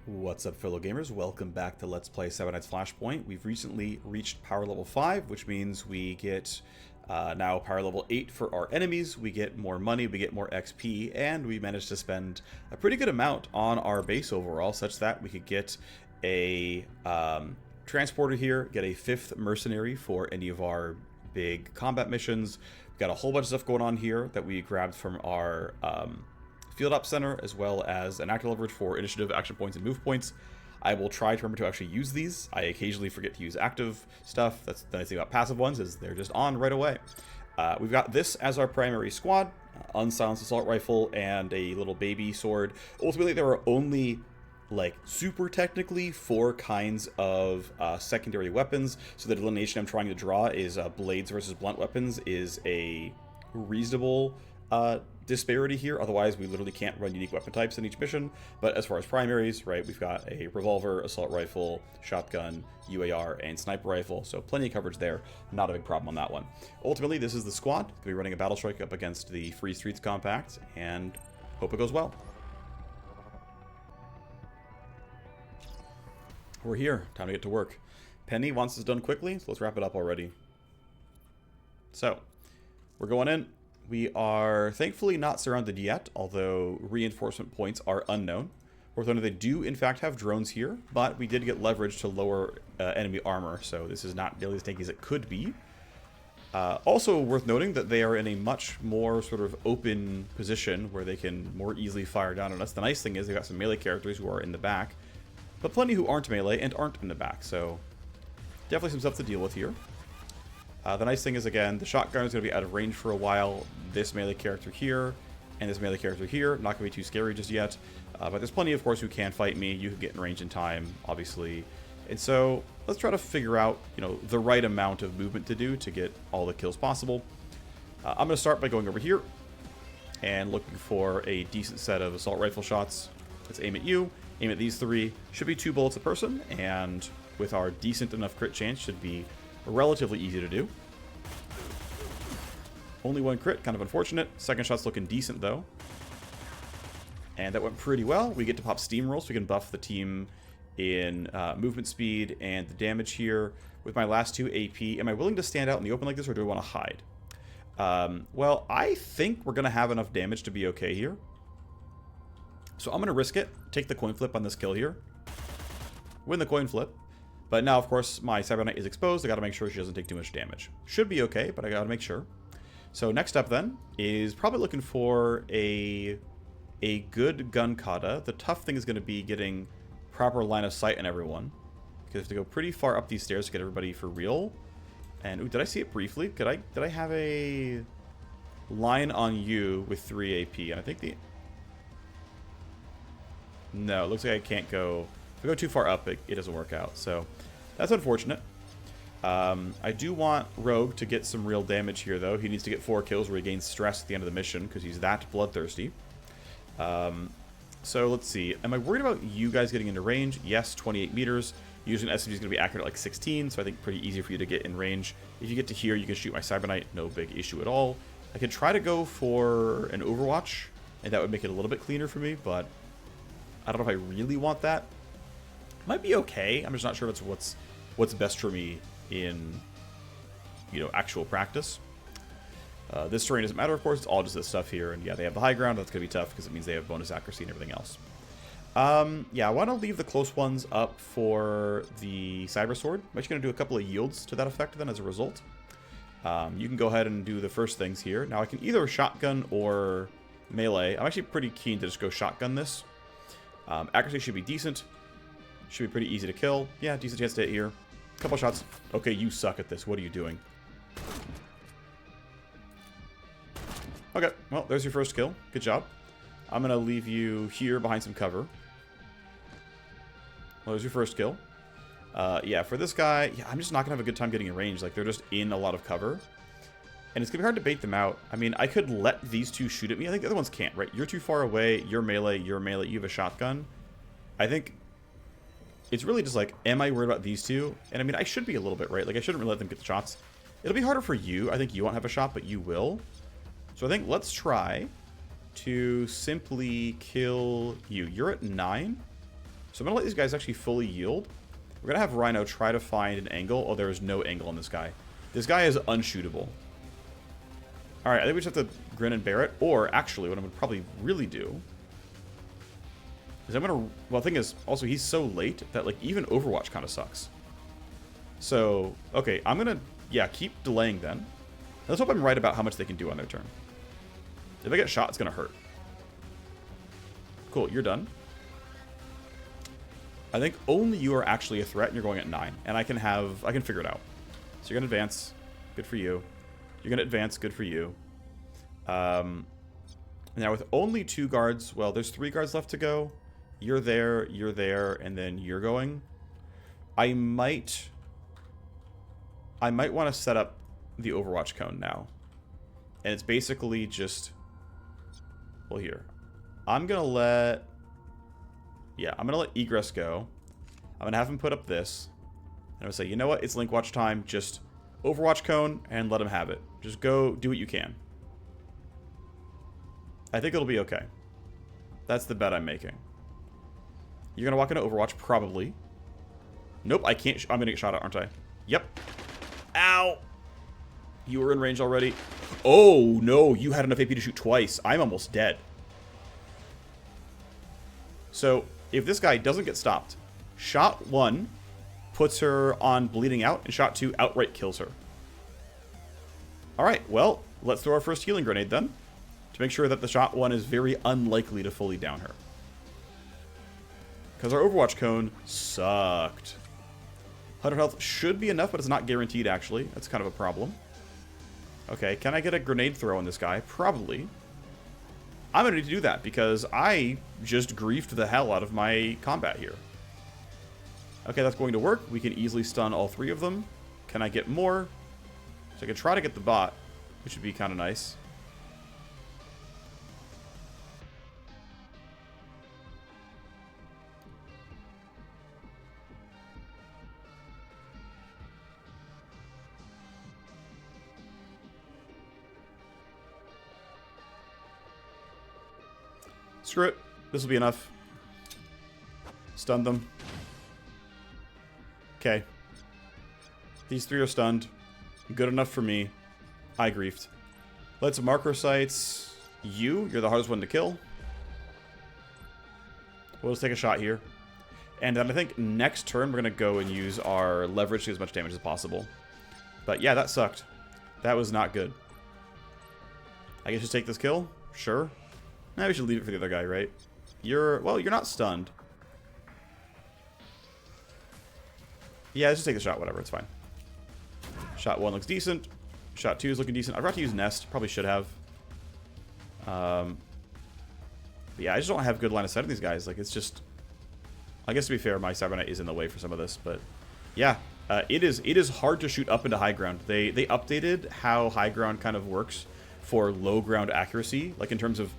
What's up, fellow gamers? Welcome back to Let's Play Seven Nights Flashpoint. We've recently reached power level 5, which means we get now power level 8 for our enemies. We get more money, we get more XP, and we managed to spend a pretty good amount on our base overall, such that we could get a transporter here, get a 5th mercenary for any of our big combat missions. We've got a whole bunch of stuff going on here that we grabbed from our Field Op Center, as well as an active leverage for initiative, action points, and move points. I will try to remember to actually use these. I occasionally forget to use active stuff. That's the nice thing about passive ones, is they're just on right away. We've got this as our primary squad, unsilenced assault rifle, and a little baby sword. Ultimately, there are only, like, super technically 4 kinds of secondary weapons, so the delineation I'm trying to draw is blades versus blunt weapons is a reasonable disparity here. Otherwise, we literally can't run unique weapon types in each mission. But as far as primaries, right, we've got a revolver, assault rifle, shotgun, UAR, and sniper rifle, so plenty of coverage there. Not a big problem on that one. Ultimately, this is the squad. We'll be running a battle strike up against the Free Streets Compact, and hope it goes well. We're here. Time to get to work. Penny wants this done quickly, so let's wrap it up already. So, we're going in. We are thankfully not surrounded yet, although reinforcement points are unknown. Worth noting, they do in fact have drones here, but we did get leverage to lower enemy armor, so this is not nearly as tanky as it could be. Also worth noting that they are in a much more sort of open position where they can more easily fire down on us. The nice thing is they've got some melee characters who are in the back, but plenty who aren't melee and aren't in the back, so definitely some stuff to deal with here. The nice thing is, again, the shotgun is going to be out of range for a while. This melee character here and this melee character here, not going to be too scary just yet. But there's plenty, of course, who can fight me. You can get in range in time, obviously. And so let's try to figure out, the right amount of movement to do to get all the kills possible. I'm going to start by going over here and looking for a decent set of assault rifle shots. Let's aim at you, aim at these 3. Should be 2 bullets a person, and with our decent enough crit chance, should be relatively easy to do. Only 1 crit, kind of unfortunate. Second shot's looking decent, though. And that went pretty well. We get to pop steamroll, so we can buff the team in movement speed and the damage here. With my last 2 AP, am I willing to stand out in the open like this, or do I want to hide? Well, I think we're going to have enough damage to be okay here. So I'm going to risk it. Take the coin flip on this kill here. Win the coin flip. But now, of course, my Cyber Knight is exposed. I got to make sure she doesn't take too much damage. Should be okay, but I got to make sure. So next up, then, is probably looking for a good gun kata. The tough thing is going to be getting proper line of sight on everyone, because I have to go pretty far up these stairs to get everybody for real. And ooh, did I see it briefly? Did I have a line on you with 3 AP? And I think no, it looks like I can't go. If I go too far up, it doesn't work out. So that's unfortunate. I do want Rogue to get some real damage here, though. He needs to get 4 kills where he gains stress at the end of the mission, because he's that bloodthirsty. So let's see. Am I worried about you guys getting into range? Yes, 28 meters. Usually an SMG is going to be accurate at like 16, so I think pretty easy for you to get in range. If you get to here, you can shoot my Cyber Knight. No big issue at all. I could try to go for an Overwatch, and that would make it a little bit cleaner for me, but I don't know if I really want that. Might be okay. I'm just not sure if it's what's best for me in, actual practice. This terrain doesn't matter, of course. It's all just this stuff here. And yeah, they have the high ground. That's going to be tough because it means they have bonus accuracy and everything else. Yeah, I want to leave the close ones up for the Cybersword. I'm actually going to do a couple of yields to that effect then as a result. You can go ahead and do the first things here. Now, I can either shotgun or melee. I'm actually pretty keen to just go shotgun this. Accuracy should be decent. Should be pretty easy to kill. Yeah, decent chance to hit here. Couple shots. Okay, you suck at this. What are you doing? Okay, well, there's your first kill. Good job. I'm going to leave you here behind some cover. Well, there's your first kill. Yeah, for this guy, yeah, I'm just not going to have a good time getting in range. Like, they're just in a lot of cover. And it's going to be hard to bait them out. I mean, I could let these 2 shoot at me. I think the other ones can't, right? You're too far away. You're melee. You have a shotgun. I think it's really just like, am I worried about these 2? And I mean, I should be a little bit, right? Like, I shouldn't really let them get the shots. It'll be harder for you. I think you won't have a shot, but you will. So I think let's try to simply kill you. You're at 9. So I'm going to let these guys actually fully yield. We're going to have Rhino try to find an angle. Oh, there is no angle on this guy. This guy is unshootable. Alright, I think we just have to grin and bear it. Or, actually, what I'm going to probably really do is I'm going to... Well, the thing is, also, he's so late that, like, even Overwatch kind of sucks. So, okay, I'm going to, yeah, keep delaying then. Let's hope I'm right about how much they can do on their turn. If I get shot, it's going to hurt. Cool, you're done. I think only you are actually a threat, and you're going at 9. And I can figure it out. So you're going to advance. Good for you. You're going to advance. Good for you. Now, with only 2 guards, well, there's 3 guards left to go. You're there, and then you're going. I might want to set up the Overwatch cone now. And it's basically just... Well, here. I'm going to let... Yeah, I'm going to let Egress go. I'm going to have him put up this. And I'm going to say, you know what? It's Link Watch time. Just Overwatch cone and let him have it. Just go do what you can. I think it'll be okay. That's the bet I'm making. You're going to walk into Overwatch, probably. Nope, I can't. I'm going to get shot at, aren't I? Yep. Ow! You were in range already. Oh, no. You had enough AP to shoot twice. I'm almost dead. So, if this guy doesn't get stopped, shot 1 puts her on bleeding out, and shot 2 outright kills her. Alright, well, let's throw our first healing grenade then, to make sure that the shot 1 is very unlikely to fully down her. Because our Overwatch cone sucked. 100 health should be enough, but it's not guaranteed, actually. That's kind of a problem. Okay, can I get a grenade throw on this guy? Probably. I'm going to need to do that, because I just griefed the hell out of my combat here. Okay, that's going to work. We can easily stun all 3 of them. Can I get more? So I can try to get the bot, which would be kind of nice. Screw it. This will be enough. Stun them. Okay. These 3 are stunned. Good enough for me. I griefed. Let's marker sites. You're the hardest one to kill. We'll just take a shot here. And then I think next turn we're going to go and use our leverage to do as much damage as possible. But yeah, that sucked. That was not good. I guess just take this kill? Sure. Now we should leave it for the other guy, right? Well, you're not stunned. Yeah, let's just take the shot, whatever, it's fine. Shot 1 looks decent. Shot 2 is looking decent. I forgot to use Nest, probably should have. But yeah, I just don't have good line of sight on these guys. Like, it's just... I guess to be fair, my Cyber Knight is in the way for some of this, but... Yeah, it is hard to shoot up into high ground. They updated how high ground kind of works for low ground accuracy, like in terms of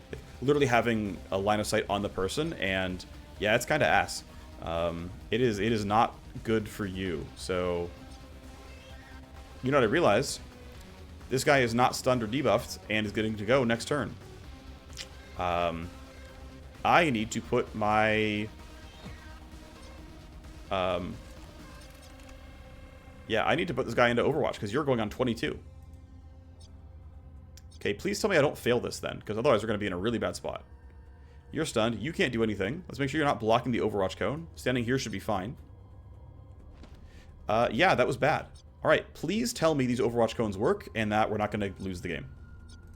literally having a line of sight on the person, and yeah, it's kind of ass. It is not good for you. So, you know what I realized? This guy is not stunned or debuffed and is getting to go next turn. I need to put my... yeah, I need to put this guy into Overwatch because you're going on 22. Okay, please tell me I don't fail this then, because otherwise we're going to be in a really bad spot. You're stunned. You can't do anything. Let's make sure you're not blocking the Overwatch cone. Standing here should be fine. Yeah, that was bad. Alright, please tell me these Overwatch cones work and that we're not going to lose the game.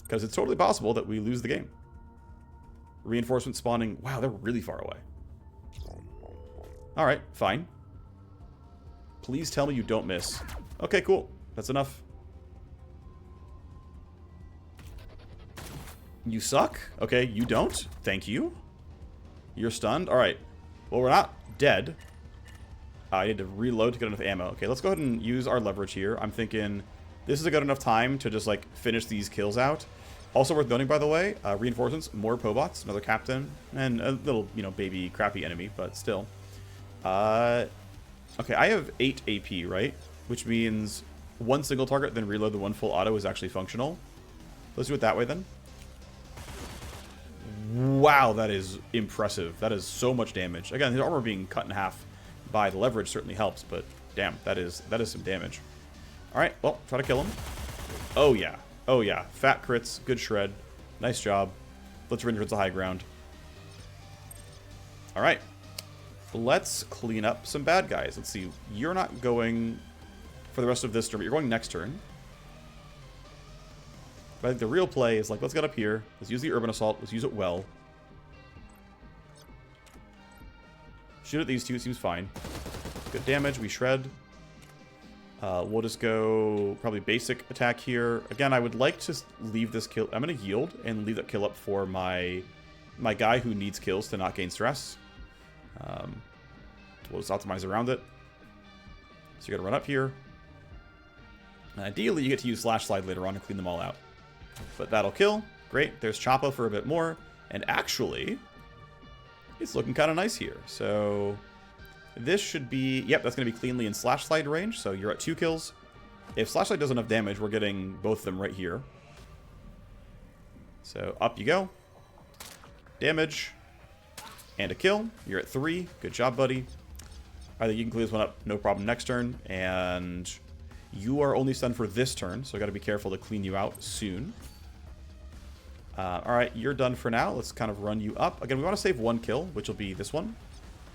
Because it's totally possible that we lose the game. Reinforcement spawning. Wow, they're really far away. Alright, fine. Please tell me you don't miss. Okay, cool. That's enough. You suck? Okay, you don't. Thank you. You're stunned. Alright. Well, we're not dead. I need to reload to get enough ammo. Okay, let's go ahead and use our leverage here. I'm thinking this is a good enough time to just, like, finish these kills out. Also worth noting, by the way, reinforcements, more Pobots, another captain, and a little, you know, baby crappy enemy, but still. Okay, I have 8 AP, right? Which means one single target, then reload the one full auto is actually functional. Let's do it that way, then. Wow, that is impressive. That is so much damage. Again, his armor being cut in half by the leverage certainly helps, but damn, that is some damage. Alright, well, try to kill him. Oh yeah. Oh yeah. Fat crits, good shred. Nice job. Let's run towards the high ground. Alright. Let's clean up some bad guys. Let's see. You're not going for the rest of this turn, but you're going next turn. But I think the real play is like, let's get up here. Let's use the Urban Assault. Let's use it well. Shoot at these two. It seems fine. Good damage. We shred. We'll just go probably basic attack here. Again, I would like to leave this kill. I'm going to yield and leave that kill up for my guy who needs kills to not gain stress. We'll just optimize around it. So you're going to run up here. And ideally, you get to use Slash Slide later on to clean them all out. But that'll kill. Great. There's Choppa for a bit more. And actually, it's looking kind of nice here. So this should be... Yep, that's going to be cleanly in Slash Slide range. So you're at 2 kills. If Slash Slide does enough damage, we're getting both of them right here. So up you go. Damage. And a kill. You're at 3. Good job, buddy. I think you can clean this one up, no problem, next turn. And you are only stunned for this turn, so I got to be careful to clean you out soon. Alright, you're done for now. Let's kind of run you up. Again, we want to save 1 kill, which will be this one.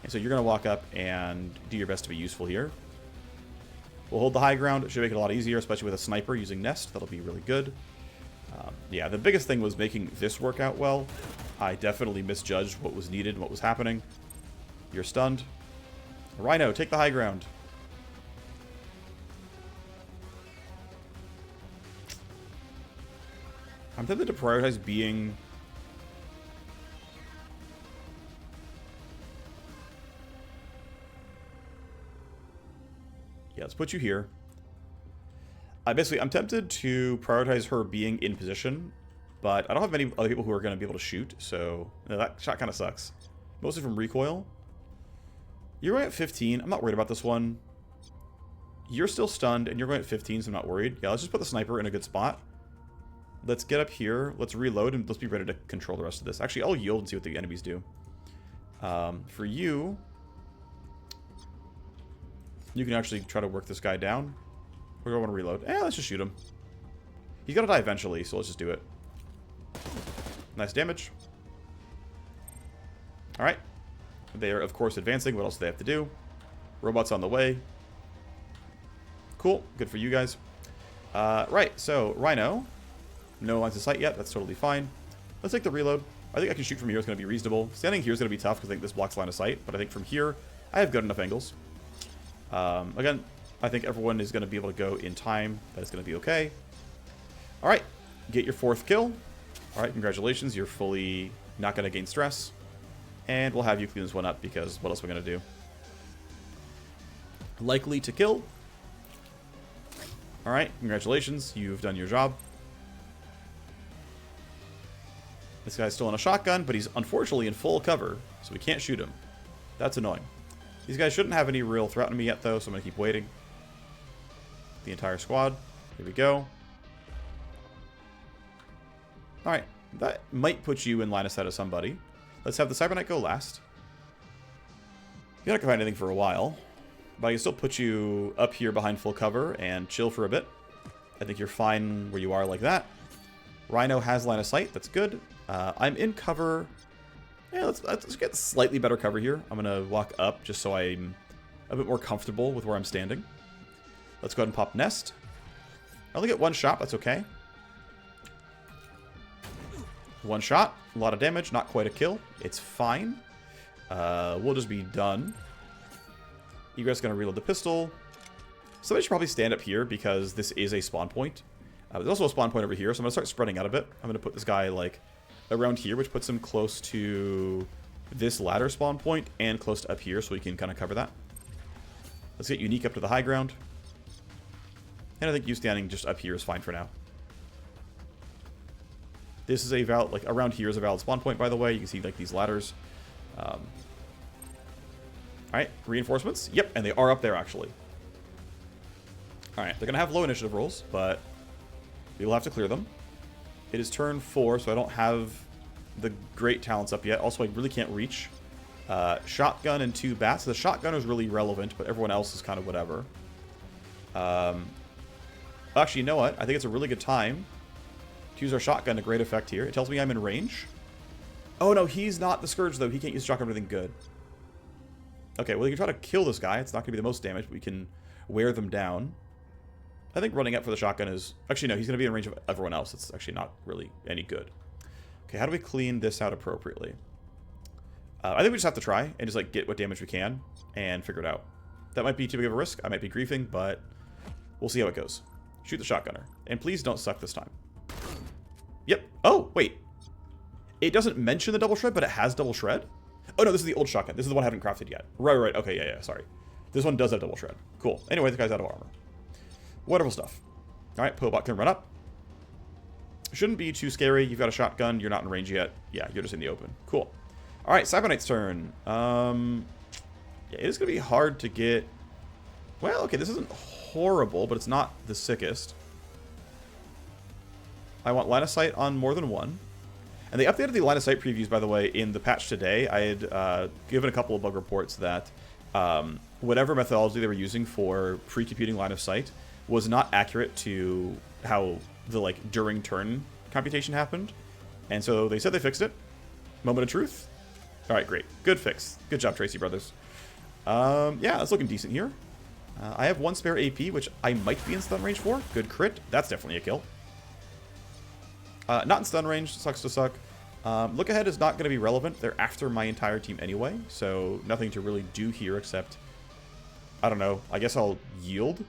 And so you're going to walk up and do your best to be useful here. We'll hold the high ground. It should make it a lot easier, especially with a sniper using Nest. That'll be really good. Yeah, the biggest thing was making this work out well. I definitely misjudged what was needed and what was happening. You're stunned. Rhino, take the high ground. I'm tempted to prioritize being... Yeah, let's put you here. Basically, I'm tempted to prioritize her being in position, but I don't have many other people who are going to be able to shoot, so that shot kind of sucks. Mostly from recoil. You're going at 15. I'm not worried about this one. You're still stunned, and you're going at 15, so I'm not worried. Yeah, let's just put the sniper in a good spot. Let's get up here. Let's reload, and let's be ready to control the rest of this. Actually, I'll yield and see what the enemies do. For you, you can actually try to work this guy down. We're going to want to reload. Let's just shoot him. He's going to die eventually, so let's just do it. Nice damage. Alright. They are, of course, advancing. What else do they have to do? Robots on the way. Cool. Good for you guys. Right, so Rhino. No lines of sight yet. That's totally fine. Let's take the reload. I think I can shoot from here. It's going to be reasonable. Standing here is going to be tough because I think this blocks line of sight. But I think from here, I have good enough angles. Again, I think everyone is going to be able to go in time. That is going to be okay. Alright. Get your 4th kill. Alright, congratulations. You're fully not going to gain stress. And we'll have you clean this one up because what else are we going to do? Likely to kill. Alright, congratulations. You've done your job. This guy's still on a shotgun, but he's unfortunately in full cover, so we can't shoot him. That's annoying. These guys shouldn't have any real threat on me yet, though, so I'm going to keep waiting. The entire squad. Here we go. Alright, that might put you in line of sight of somebody. Let's have the Cyber Knight go last. You're not going to find anything for a while, but I can still put you up here behind full cover and chill for a bit. I think you're fine where you are like that. Rhino has line of sight. That's good. I'm in cover. Yeah, let's get slightly better cover here. I'm going to walk up just so I'm a bit more comfortable with where I'm standing. Let's go ahead and pop Nest. I only get 1 shot. That's okay. 1 shot. A lot of damage. Not quite a kill. It's fine. We'll just be done. Egress going to reload the pistol. Somebody should probably stand up here because this is a spawn point. There's also a spawn point over here, so I'm going to start spreading out a bit. I'm going to put this guy, like, around here, which puts him close to this ladder spawn point and close to up here, so we can kind of cover that. Let's get Unique up to the high ground. And I think you standing just up here is fine for now. This is a valid, like, around here is a valid spawn point, by the way. You can see, like, these ladders. Alright, reinforcements. Yep, and they are up there, actually. Alright, they're going to have low initiative rolls, but we will have to clear them. It is turn 4, so I don't have the great talents up yet. Also, I really can't reach. Shotgun and 2 bats. So the shotgun is really relevant, but everyone else is kind of whatever. Actually, you know what? I think it's a really good time to use our shotgun to great effect here. It tells me I'm in range. Oh, no, he's not the Scourge, though. He can't use shotgun for anything good. Okay, well, you can try to kill this guy. It's not going to be the most damage, but we can wear them down. I think running up for the shotgun is... Actually, no, he's going to be in range of everyone else. It's actually not really any good. Okay, how do we clean this out appropriately? I think we just have to try and just, like, get what damage we can and figure it out. That might be too big of a risk. I might be griefing, but we'll see how it goes. Shoot the shotgunner. And please don't suck this time. Yep. Oh, wait. It doesn't mention the double shred, but it has double shred? Oh, no, this is the old shotgun. This is the one I haven't crafted yet. Right. Okay, yeah, sorry. This one does have double shred. Cool. Anyway, the guy's out of armor. Wonderful stuff. All right, Pobot can run up. Shouldn't be too scary. You've got a shotgun. You're not in range yet. Yeah, you're just in the open. Cool. All right, Cyber Knight's turn. Yeah, it is going to be hard to get... Well, okay, this isn't horrible, but it's not the sickest. I want line of sight on more than one. And they updated the line of sight previews, by the way, in the patch today. I had given a couple of bug reports that whatever methodology they were using for pre-computing line of sight was not accurate to how the, like, during turn computation happened. And so they said they fixed it. Moment of truth. All right, great. Good fix. Good job, Tracy Brothers. Yeah, it's looking decent here. I have 1 spare AP, which I might be in stun range for. Good crit. That's definitely a kill. Not in stun range. Sucks to suck. Look ahead is not going to be relevant. They're after my entire team anyway, so nothing to really do here except, I don't know, I guess I'll yield,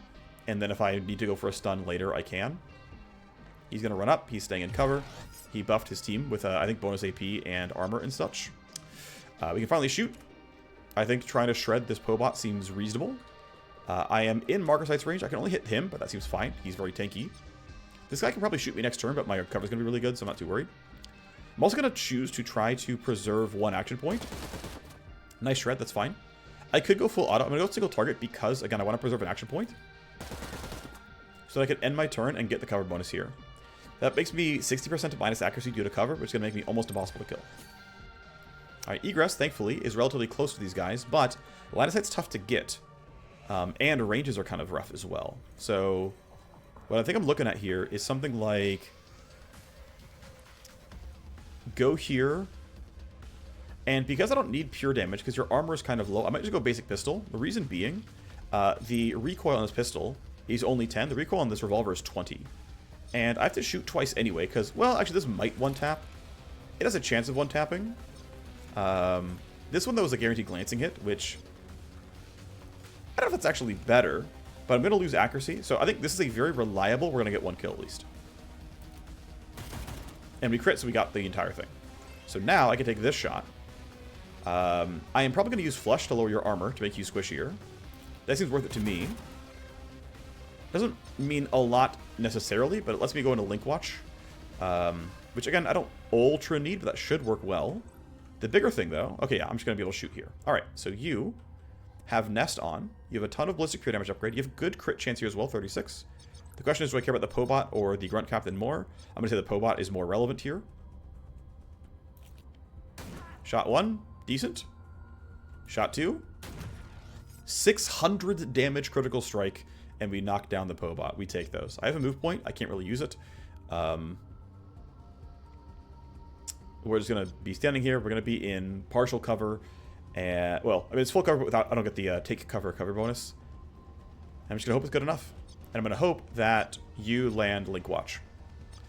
and then if I need to go for a stun later, I can. He's going to run up. He's staying in cover. He buffed his team with, I think, bonus AP and armor and such. We can finally shoot. I think trying to shred this Pobot seems reasonable. I am in Marker Sight's range. I can only hit him, but that seems fine. He's very tanky. This guy can probably shoot me next turn, but my cover's going to be really good, so I'm not too worried. I'm also going to choose to try to preserve 1 action point. Nice shred, that's fine. I could go full auto. I'm going to go single target because, again, I want to preserve an action point. So that I can end my turn and get the cover bonus here. That makes me 60% minus accuracy due to cover, which is going to make me almost impossible to kill. Alright, Egress, thankfully, is relatively close to these guys, but line of sight's tough to get. And ranges are kind of rough as well. So what I think I'm looking at here is something like... Go here. And because I don't need pure damage, because your armor is kind of low, I might just go basic pistol. The reason being, the recoil on this pistol is only 10. The recoil on this revolver is 20. And I have to shoot twice anyway, because, well, actually this might one-tap. It has a chance of one-tapping. This one, though, is a guaranteed glancing hit, which... I don't know if that's actually better, but I'm going to lose accuracy. So I think this is a very reliable... We're going to get 1 kill at least. And we crit, so we got the entire thing. So now I can take this shot. I am probably going to use Flush to lower your armor to make you squishier. That seems worth it to me. Doesn't mean a lot necessarily, but it lets me go into Link Watch. Which, again, I don't ultra need, but that should work well. The bigger thing, though... Okay, yeah, I'm just going to be able to shoot here. Alright, so you have Nest on. You have a ton of Ballistic Pure Damage upgrade. You have good crit chance here as well, 36. The question is, do I care about the Pobot or the Grunt Captain more? I'm going to say the Pobot is more relevant here. Shot 1, decent. Shot 2, 600 damage critical strike, and we knock down the Pobot. We take those. I have a move point. I can't really use it. We're just going to be standing here. We're going to be in partial cover. And, well, I mean, it's full cover, but without, I don't get the take cover bonus. I'm just going to hope it's good enough. And I'm going to hope that you land Link Watch.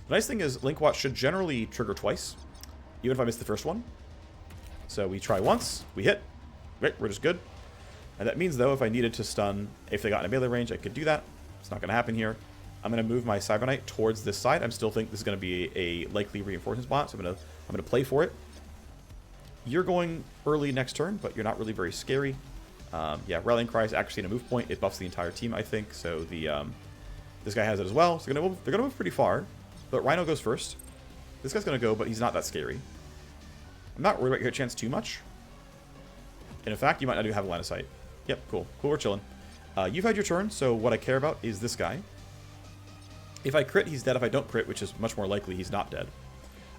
The nice thing is Link Watch should generally trigger twice, even if I miss the first one. So we try once, we hit. Right, we're just good. And that means, though, if I needed to stun, if they got in a melee range, I could do that. It's not going to happen here. I'm going to move my Cyber Knight towards this side. I still think this is going to be a likely reinforcement spot, so I'm going to play for it. You're going early next turn, but you're not really very scary. Yeah, Rallying Cry is accuracy and a move point. It buffs the entire team, I think. So this guy has it as well. So they're gonna move pretty far. But Rhino goes first. This guy's gonna go, but he's not that scary. I'm not worried about your hit chance too much. And in fact, you might not even have a line of sight. Yep, cool. Cool, we're chilling. You've had your turn, so what I care about is this guy. If I crit, he's dead. If I don't crit, which is much more likely, he's not dead.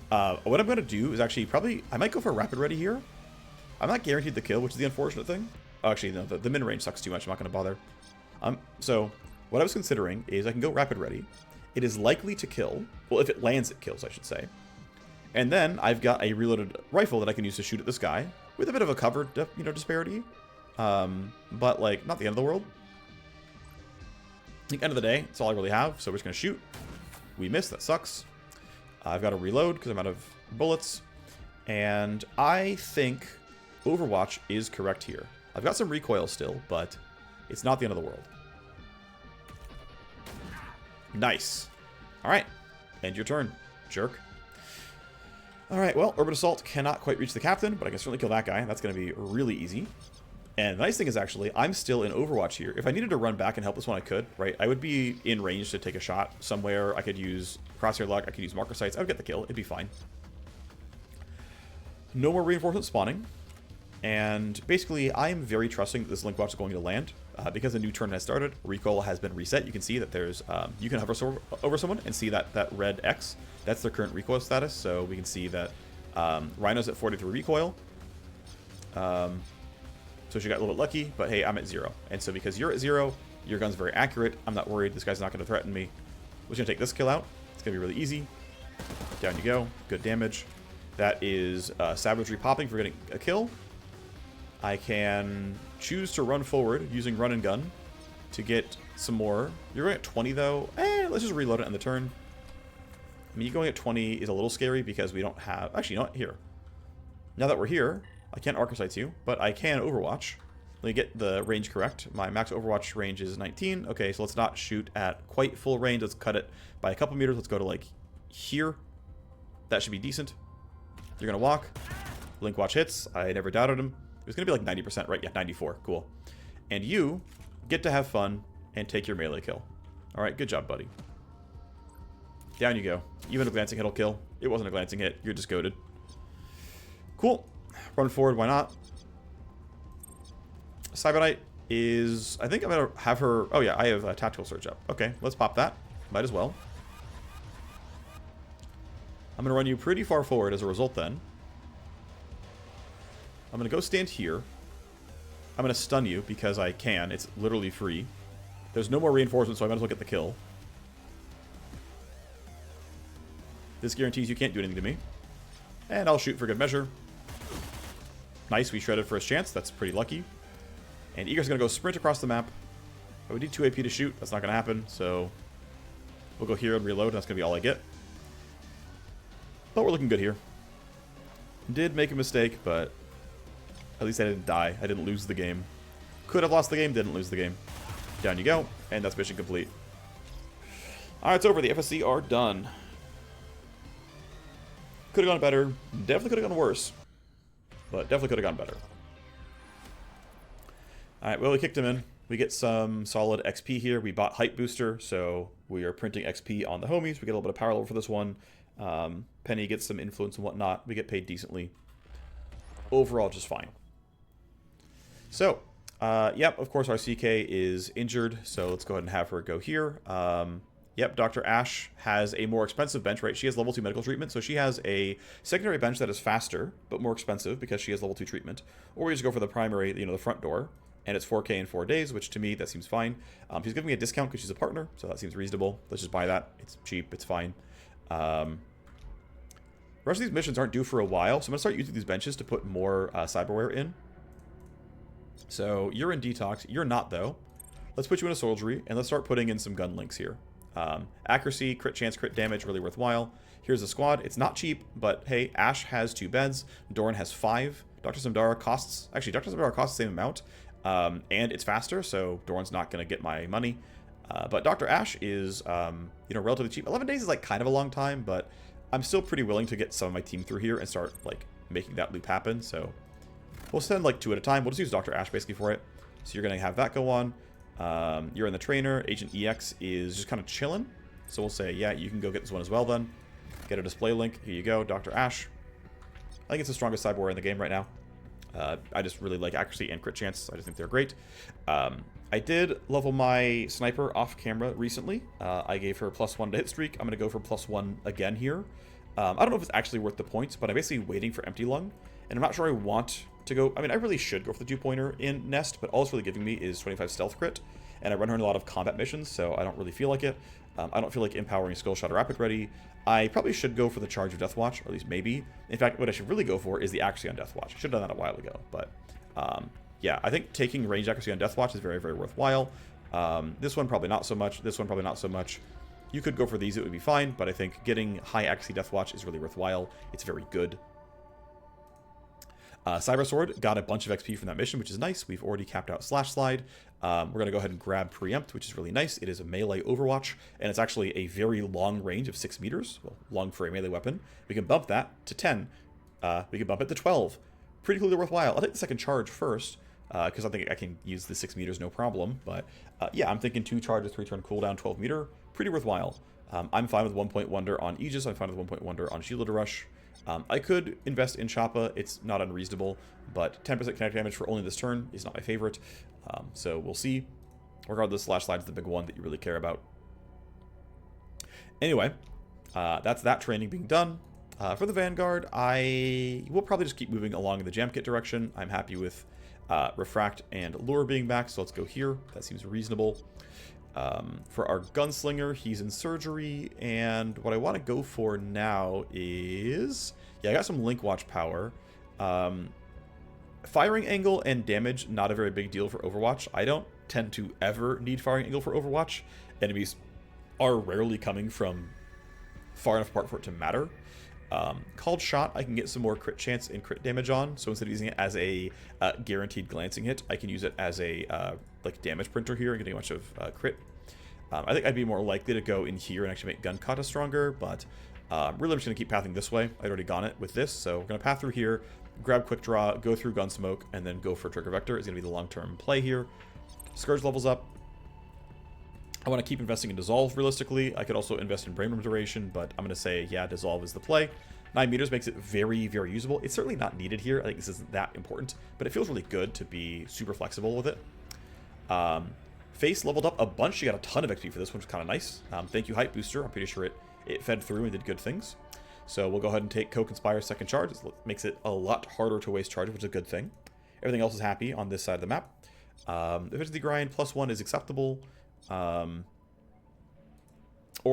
What I'm going to do is actually probably... I might go for a Rapid Ready here. I'm not guaranteed the kill, which is the unfortunate thing. Oh, actually, no, the min-range sucks too much. I'm not going to bother. So, what I was considering is I can go Rapid Ready. It is likely to kill. Well, if it lands, it kills, I should say. And then I've got a reloaded rifle that I can use to shoot at this guy with a bit of a cover, disparity. But, like, not the end of the world. At the end of the day, it's all I really have, so we're just going to shoot. We miss, that sucks. I've got to reload because I'm out of bullets. And I think Overwatch is correct here. I've got some recoil still, but it's not the end of the world. Nice. Alright. End your turn, jerk. Alright, well, Urban Assault cannot quite reach the captain, but I can certainly kill that guy. That's going to be really easy. And the nice thing is, actually, I'm still in Overwatch here. If I needed to run back and help this one, I could, right? I would be in range to take a shot somewhere. I could use Crosshair Luck. I could use Marker Sights. I would get the kill. It'd be fine. No more reinforcements spawning. And basically, I am very trusting that this Link Watch is going to land. Because the new turn has started, recoil has been reset. You can see that there's... you can hover over someone and see that red X. That's their current recoil status. So we can see that Rhino's at 43 recoil. So she got a little bit lucky, but hey, I'm at 0. And so because you're at 0, your gun's very accurate. I'm not worried. This guy's not going to threaten me. We're just going to take this kill out. It's going to be really easy. Down you go. Good damage. That is savagery popping for getting a kill. I can choose to run forward using run and gun to get some more. You're going at 20, though. Let's just reload it on the turn. I mean, you going at 20 is a little scary because we don't have... Actually, you know what? Here. Now that we're here... I can't Arc Sight you, but I can Overwatch. Let me get the range correct. My max Overwatch range is 19. Okay, so let's not shoot at quite full range. Let's cut it by a couple meters. Let's go to, like, here. That should be decent. You're going to walk. Link Watch hits. I never doubted him. It was going to be like 90%, right? Yeah, 94. Cool. And you get to have fun and take your melee kill. All right, good job, buddy. Down you go. Even a glancing hit will kill. It wasn't a glancing hit. You're just goated. Cool. Run forward, why not? Cyberknight is... I think I'm going to have her... Oh, yeah, I have a Tactical Surge up. Okay, let's pop that. Might as well. I'm going to run you pretty far forward as a result, then. I'm going to go stand here. I'm going to stun you because I can. It's literally free. There's no more reinforcements, so I might as well get the kill. This guarantees you can't do anything to me. And I'll shoot for good measure. Nice, we shredded first chance. That's pretty lucky. And Eager's going to go sprint across the map. I would need 2 AP to shoot. That's not going to happen, so... We'll go here and reload, and that's going to be all I get. But we're looking good here. Did make a mistake, but... At least I didn't die. I didn't lose the game. Could have lost the game, didn't lose the game. Down you go, and that's mission complete. Alright, it's over. The FSC are done. Could have gone better. Definitely could have gone worse. But definitely could have gone better. Alright, well, we kicked him in. We get some solid XP here. We bought Hype Booster, so we are printing XP on the homies. We get a little bit of power level for this one. Penny gets some influence and whatnot. We get paid decently. Overall, just fine. So, yep, of course, our CK is injured, so let's go ahead and have her go here. Yep, Dr. Ash has a more expensive bench, right? She has level 2 medical treatment, so she has a secondary bench that is faster, but more expensive because she has level 2 treatment. Or we just go for the primary, the front door, and it's 4K in 4 days, which to me, that seems fine. She's giving me a discount because she's a partner, so that seems reasonable. Let's just buy that. It's cheap. It's fine. The rest of these missions aren't due for a while, so I'm going to start using these benches to put more cyberware in. So you're in Detox. You're not, though. Let's put you in a Soldiery, and let's start putting in some gun links here. Accuracy, crit chance, crit damage, really worthwhile. Here's the squad. It's not cheap, but hey, Ash has 2 beds. Doran has 5. Dr. Samdara costs... Actually, Dr. Samdara costs the same amount, and it's faster, so Doran's not going to get my money. But Dr. Ash is, relatively cheap. 11 days is, like, kind of a long time, but I'm still pretty willing to get some of my team through here and start, like, making that loop happen, so... We'll send, like, 2 at a time. We'll just use Dr. Ash, basically, for it. So you're going to have that go on. You're in the trainer. Agent EX is just kind of chilling. So we'll say, yeah, you can go get this one as well then. Get a display link. Here you go, Dr. Ash. I think it's the strongest cyberware in the game right now. I just really like accuracy and crit chance. I just think they're great. I did level my sniper off camera recently. I gave her +1 to hit streak. I'm going to go for +1 again here. I don't know if it's actually worth the points, but I'm basically waiting for Empty Lung, and I'm not sure I want to go. I mean, I really should go for the 2-pointer in Nest, but all it's really giving me is 25 stealth crit, and I run her in a lot of combat missions, so I don't really feel like it. I don't feel like empowering Skull Shot or Rapid Ready. I probably should go for the Charge of Death Watch, or at least maybe. In fact, what I should really go for is the Accuracy on Death Watch. I should have done that a while ago, but yeah, I think taking ranged accuracy on Death Watch is very, very worthwhile. This one probably not so much. This one probably not so much. You could go for these, it would be fine, but I think getting high accuracy Death Watch is really worthwhile. It's very good. Cybersword got a bunch of XP from that mission, which is nice. We've already capped out Slash Slide. We're going to go ahead and grab Preempt, which is really nice. It is a melee Overwatch, and it's actually a very long range of 6 meters. Well, long for a melee weapon. We can bump that to 10. We can bump it to 12. Pretty clearly worthwhile. I'll take the second charge first, because I think I can use the 6 meters no problem. But yeah, I'm thinking 2 charges, 3-turn cooldown, 12 meter. Pretty worthwhile. I'm fine with 1 Point Wonder on Aegis. I'm fine with 1 Point Wonder on Shielded Rush. I could invest in Choppa. It's not unreasonable, but 10% kinetic damage for only this turn is not my favorite. So we'll see. Regardless, Slash Slide is the big one that you really care about. Anyway, that's that training being done. For the Vanguard, I will probably just keep moving along in the Jam Kit direction. I'm happy with Refract and Lure being back, so let's go here. That seems reasonable. For our Gunslinger, he's in Surgery, and what I want to go for now is... Yeah, I got some Link Watch power. Firing angle and damage, not a very big deal for Overwatch. I don't tend to ever need firing angle for Overwatch. Enemies are rarely coming from far enough apart for it to matter. Called Shot, I can get some more crit chance and crit damage on, so instead of using it as a guaranteed glancing hit, I can use it as a like damage printer here and getting a bunch of crit. I think I'd be more likely to go in here and actually make Gun Kata stronger, but really I'm just going to keep pathing this way. I'd already gone it with this, so we're going to path through here, grab Quick Draw, go through Gunsmoke, and then go for Trigger Vector. Is going to be the long-term play here. Scourge levels up. I want to keep investing in Dissolve realistically. I could also invest in Brain Room Duration, but I'm going to say, yeah, Dissolve is the play. 9 meters makes it very, very usable. It's certainly not needed here. I think this isn't that important, but it feels really good to be super flexible with it. Face leveled up a bunch. She got a ton of XP for this, which is kind of nice. Thank you, Hype Booster. I'm pretty sure it fed through and did good things. So we'll go ahead and take Co-Conspire's second charge. It makes it a lot harder to waste charge, which is a good thing. Everything else is happy on this side of the map. Efficiency Grind +1 is acceptable. Or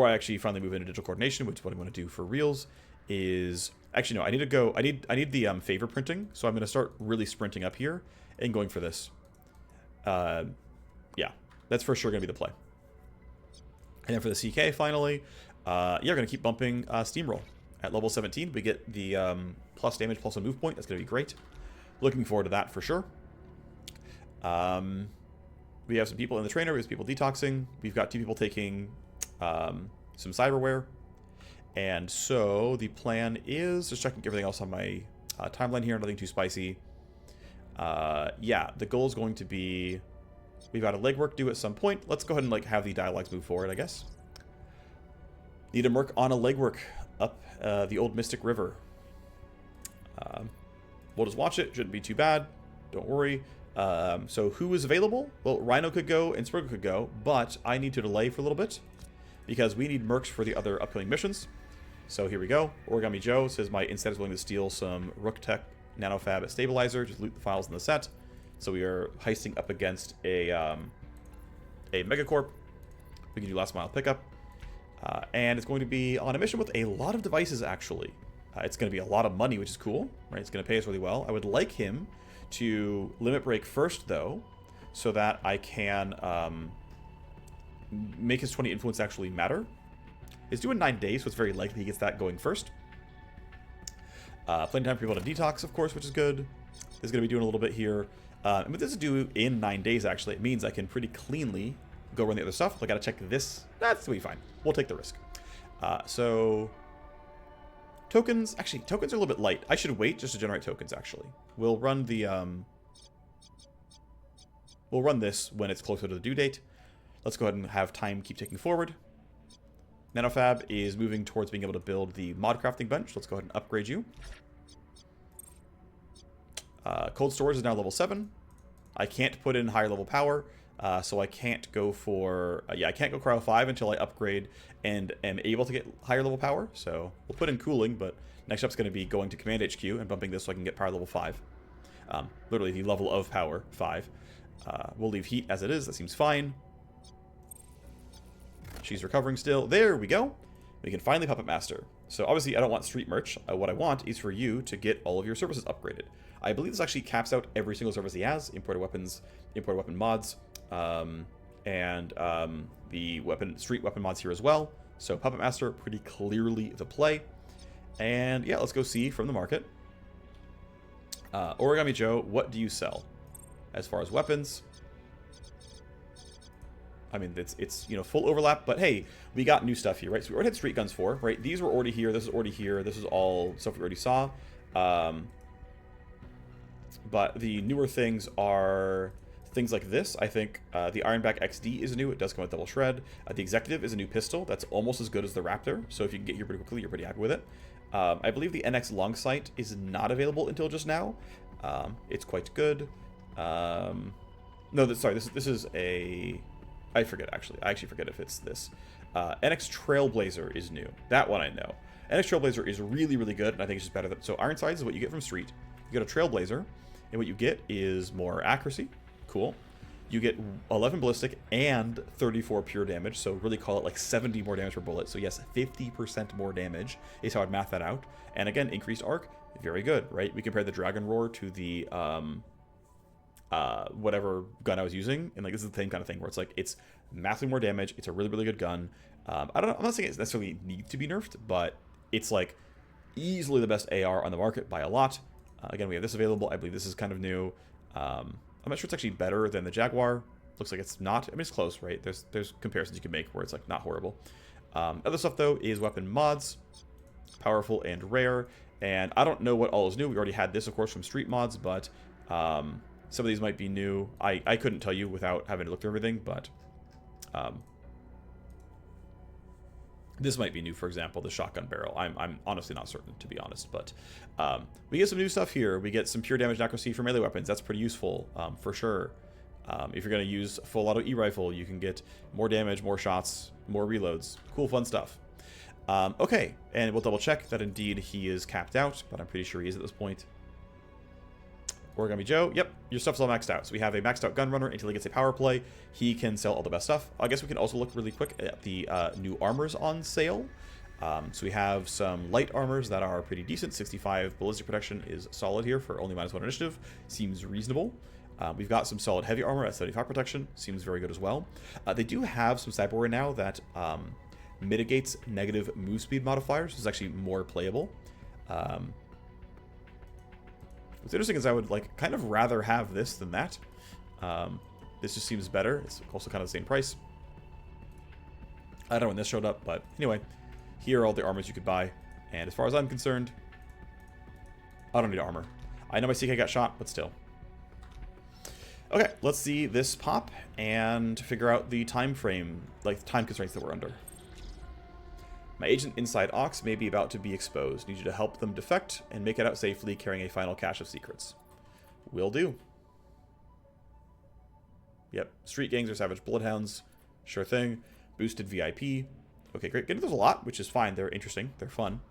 I actually finally move into Digital Coordination, which is what I'm going to do for reals. Is actually no, I need to go. I need the favor printing, so I'm going to start really sprinting up here and going for this. Yeah, that's for sure going to be the play. And then for the CK finally, yeah, we're going to keep bumping Steamroll at level 17. We get the plus damage plus a move point. That's going to be great. Looking forward to that for sure. We have some people in the trainer. We have some people detoxing. We've got 2 people taking some cyberware. And so the plan is just checking everything else on my timeline here. Nothing too spicy. Yeah, the goal is going to be... We've got a legwork due at some point. Let's go ahead and like have the dialogues move forward, I guess. Need a merc on a legwork up the old Mystic River. We'll just watch it. Shouldn't be too bad. Don't worry. So who is available? Well, Rhino could go and Spriggle could go, but I need to delay for a little bit because we need mercs for the other upcoming missions. So here we go. Origami Joe says my Instead is willing to steal some Rook Tech Nanofab at Stabilizer. Just loot the files in the set. So we are heisting up against a Megacorp. We can do last mile pickup. And it's going to be on a mission with a lot of devices, actually. It's going to be a lot of money, which is cool. Right? It's going to pay us really well. I would like him to limit break first, though, so that I can make his 20 influence actually matter. It's due in 9 days, so it's very likely he gets that going first. Plenty of time for people to detox, of course, which is good. This is going to be doing a little bit here. And with this is due in 9 days, actually, it means I can pretty cleanly go run the other stuff. I got to check this. That's going to be fine. We'll take the risk. So... Tokens, actually, tokens are a little bit light. I should wait just to generate tokens, actually. We'll run the, we'll run this when it's closer to the due date. Let's go ahead and have time keep ticking forward. Nanofab is moving towards being able to build the mod crafting bench. Let's go ahead and upgrade you. Cold storage is now level 7. I can't put in higher level power. So I can't go for... yeah, I can't go Cryo 5 until I upgrade and am able to get higher level power. So we'll put in cooling, but next up's going to be going to Command HQ and bumping this so I can get power level 5. Literally the level of power 5. We'll leave heat as it is. That seems fine. She's recovering still. There we go. We can finally Puppet Master. So obviously I don't want street merch. What I want is for you to get all of your services upgraded. I believe this actually caps out every single service he has. Imported weapons, imported weapon mods, and the street weapon mods here as well. So Puppet Master, pretty clearly the play. And yeah, let's go see from the market. Origami Joe, what do you sell? As far as weapons, I mean, it's you know, full overlap, but hey, we got new stuff here, right? So we already had street guns 4, right? These were already here, this is already here, this is all stuff we already saw. But the newer things are things like this. I think the Ironback XD is new, it does come with double shred. The Executive is a new pistol, that's almost as good as the Raptor, so if you can get here pretty quickly, you're pretty happy with it. I believe the NX long sight is not available until just now. It's quite good. No, sorry, this is a... I forget, actually. I actually forget if it's this. NX Trailblazer is new. That one I know. NX Trailblazer is really, really good, and I think it's just better than... So Ironsides is what you get from Street. You get a Trailblazer, and what you get is more accuracy. Cool. You get 11 ballistic and 34 pure damage, so really call it like 70 more damage per bullet. So yes, 50% more damage is how I'd math that out. And again, increased arc, very good, right? We compared the Dragon Roar to the... whatever gun I was using, and like this is the same kind of thing where it's like it's massively more damage. It's a really, really good gun. I don't know, I'm not saying it necessarily needs to be nerfed, but it's like easily the best AR on the market by a lot. Again, we have this available. I believe this is kind of new. I'm not sure it's actually better than the Jaguar. Looks like it's not. I mean, it's close, right? There's comparisons you can make where it's like not horrible. Other stuff though is weapon mods, powerful and rare, and I don't know what all is new. We already had this, of course, from street mods, but some of these might be new. I couldn't tell you without having to look through everything, but this might be new, for example, the shotgun barrel. I'm honestly not certain, to be honest, but we get some new stuff here. We get some pure damage and accuracy for melee weapons. That's pretty useful, for sure. If you're going to use full auto E-rifle, you can get more damage, more shots, more reloads. Cool, fun stuff. Okay, and we'll double check that indeed he is capped out, but I'm pretty sure he is at this point. Origami Joe, yep, your stuff's all maxed out. So we have a maxed out gun runner until he gets a power play. He can sell all the best stuff. I guess we can also look really quick at the new armors on sale. So we have some light armors that are pretty decent. 65 ballistic protection is solid here for only -1 initiative. Seems reasonable. We've got some solid heavy armor at 75 protection. Seems very good as well. They do have some cyberware now that mitigates negative move speed modifiers. This is actually more playable. What's interesting is I would like kind of rather have this than that. This just seems better. It's also kind of the same price. I don't know when this showed up, but anyway, here are all the armors you could buy. And as far as I'm concerned, I don't need armor. I know my CK got shot, but still. Okay, let's see this pop and figure out the time frame, like the time constraints that we're under. My agent inside Ox may be about to be exposed. Need you to help them defect and make it out safely, carrying a final cache of secrets. Will do. Yep. Street gangs are savage bloodhounds. Sure thing. Boosted VIP. Okay, great. There's a lot, which is fine. They're interesting. They're fun.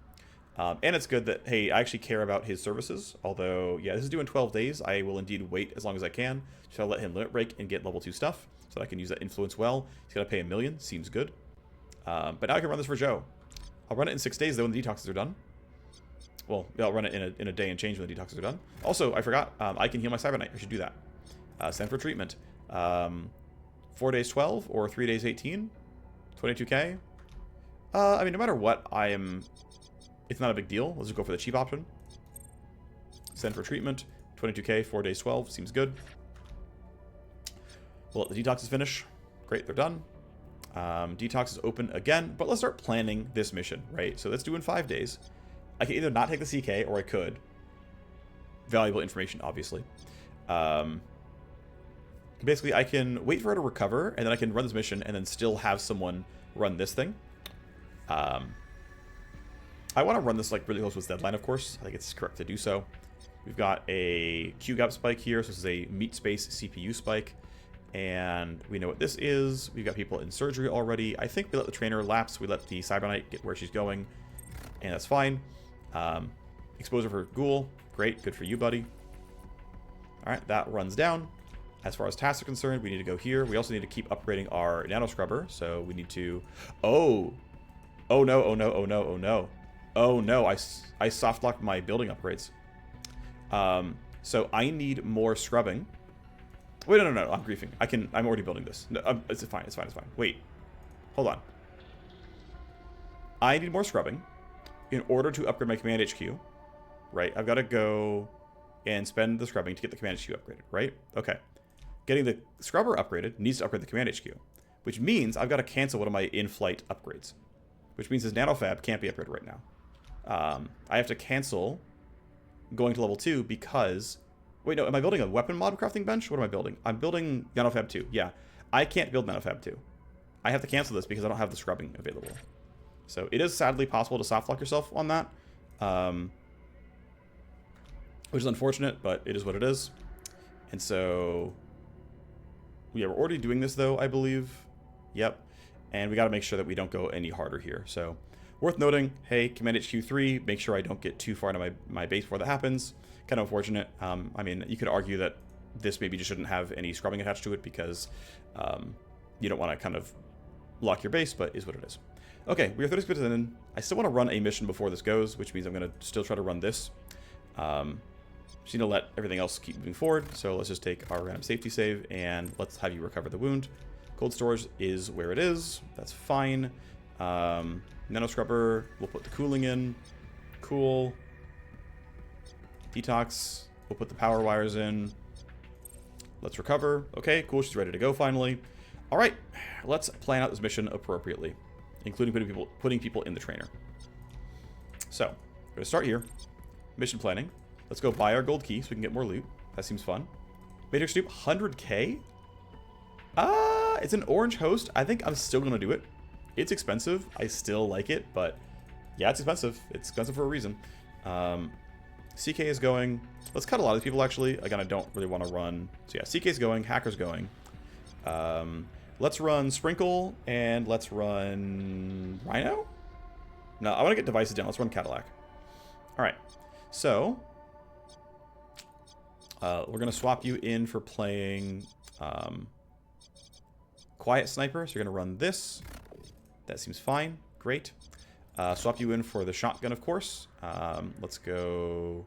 And it's good that, hey, I actually care about his services. Although, yeah, this is due in 12 days. I will indeed wait as long as I can. So I'll let him limit break and get level 2 stuff so that I can use that influence well. He's got to pay $1 million. Seems good. But now I can run this for Joe. I'll run it in 6 days, though, when the detoxes are done. Well, yeah, I'll run it in a day and change when the detoxes are done. Also, I forgot, I can heal my Cyber Knight. I should do that. Send for treatment. 4 days 12 or 3 days 18? 22k? I mean, no matter what, it's not a big deal. Let's just go for the cheap option. Send for treatment. 22k, 4 days 12. Seems good. We'll let the detoxes finish. Great, they're done. Detox is open again, but let's start planning this mission, right? So let's do in 5 days. I can either not take the CK, or I could. Valuable information, obviously. Basically, I can wait for her to recover, and then I can run this mission, and then still have someone run this thing. I want to run this like really close to its deadline, of course. I think it's correct to do so. We've got a Q gap spike here, so this is a meat space CPU spike. And we know what this is. We've got people in surgery already. I think we let the trainer lapse. We let the Cyberknight get where she's going. And that's fine. Exposure for Ghoul. Great. Good for you, buddy. Alright, that runs down. As far as tasks are concerned, we need to go here. We also need to keep upgrading our nano scrubber. So we need to... Oh! Oh no, oh no, oh no, oh no. Oh no, I soft locked my building upgrades. So I need more scrubbing. Wait, no, I'm griefing. I'm already building this. No, it's fine. Wait. Hold on. I need more scrubbing in order to upgrade my command HQ. Right? I've got to go and spend the scrubbing to get the command HQ upgraded, right? Okay. Getting the scrubber upgraded needs to upgrade the command HQ, which means I've got to cancel one of my in-flight upgrades, which means this nanofab can't be upgraded right now. I have to cancel going to level 2 because... Wait, no, am I building a weapon mod crafting bench? What am I building? I'm building nanofab 2. Yeah, I can't build nanofab 2. I have to cancel this because I don't have the scrubbing available. So it is sadly possible to soft lock yourself on that, which is unfortunate, but it is what it is. And so, yeah, we're already doing this though, I believe. Yep. And we got to make sure that we don't go any harder here. So worth noting, hey, Command HQ 3, make sure I don't get too far into my base before that happens. Kind of unfortunate. I mean, you could argue that this maybe just shouldn't have any scrubbing attached to it because you don't want to kind of lock your base, but is what it is. Okay, we are 36 minutes in. I still want to run a mission before this goes, which means I'm going to still try to run this. Just need to let everything else keep moving forward. So let's just take our random safety save and let's have you recover the wound. Cold storage is where it is. That's fine. Nano scrubber, we'll put the cooling in. Cool. Detox, we'll put the power wires in. Let's recover. Okay, cool, she's ready to go finally. All right, let's plan out this mission appropriately, including putting people in the trainer. So, we're gonna start here. Mission planning. Let's go buy our gold key so we can get more loot. That seems fun. Matrix Dupe, 100k? It's an orange host. I think I'm still gonna do it. It's expensive. I still like it, but yeah, it's expensive. It's expensive for a reason. CK is going. Let's cut a lot of these people, actually. Again, I don't really want to run. So yeah, CK is going. Hacker's going. Let's run Sprinkle, and let's run Rhino? No, I want to get devices down. Let's run Cadillac. All right. So, we're going to swap you in for playing Quiet Sniper. So you're going to run this. That seems fine. Great. Swap you in for the shotgun, of course. Let's go...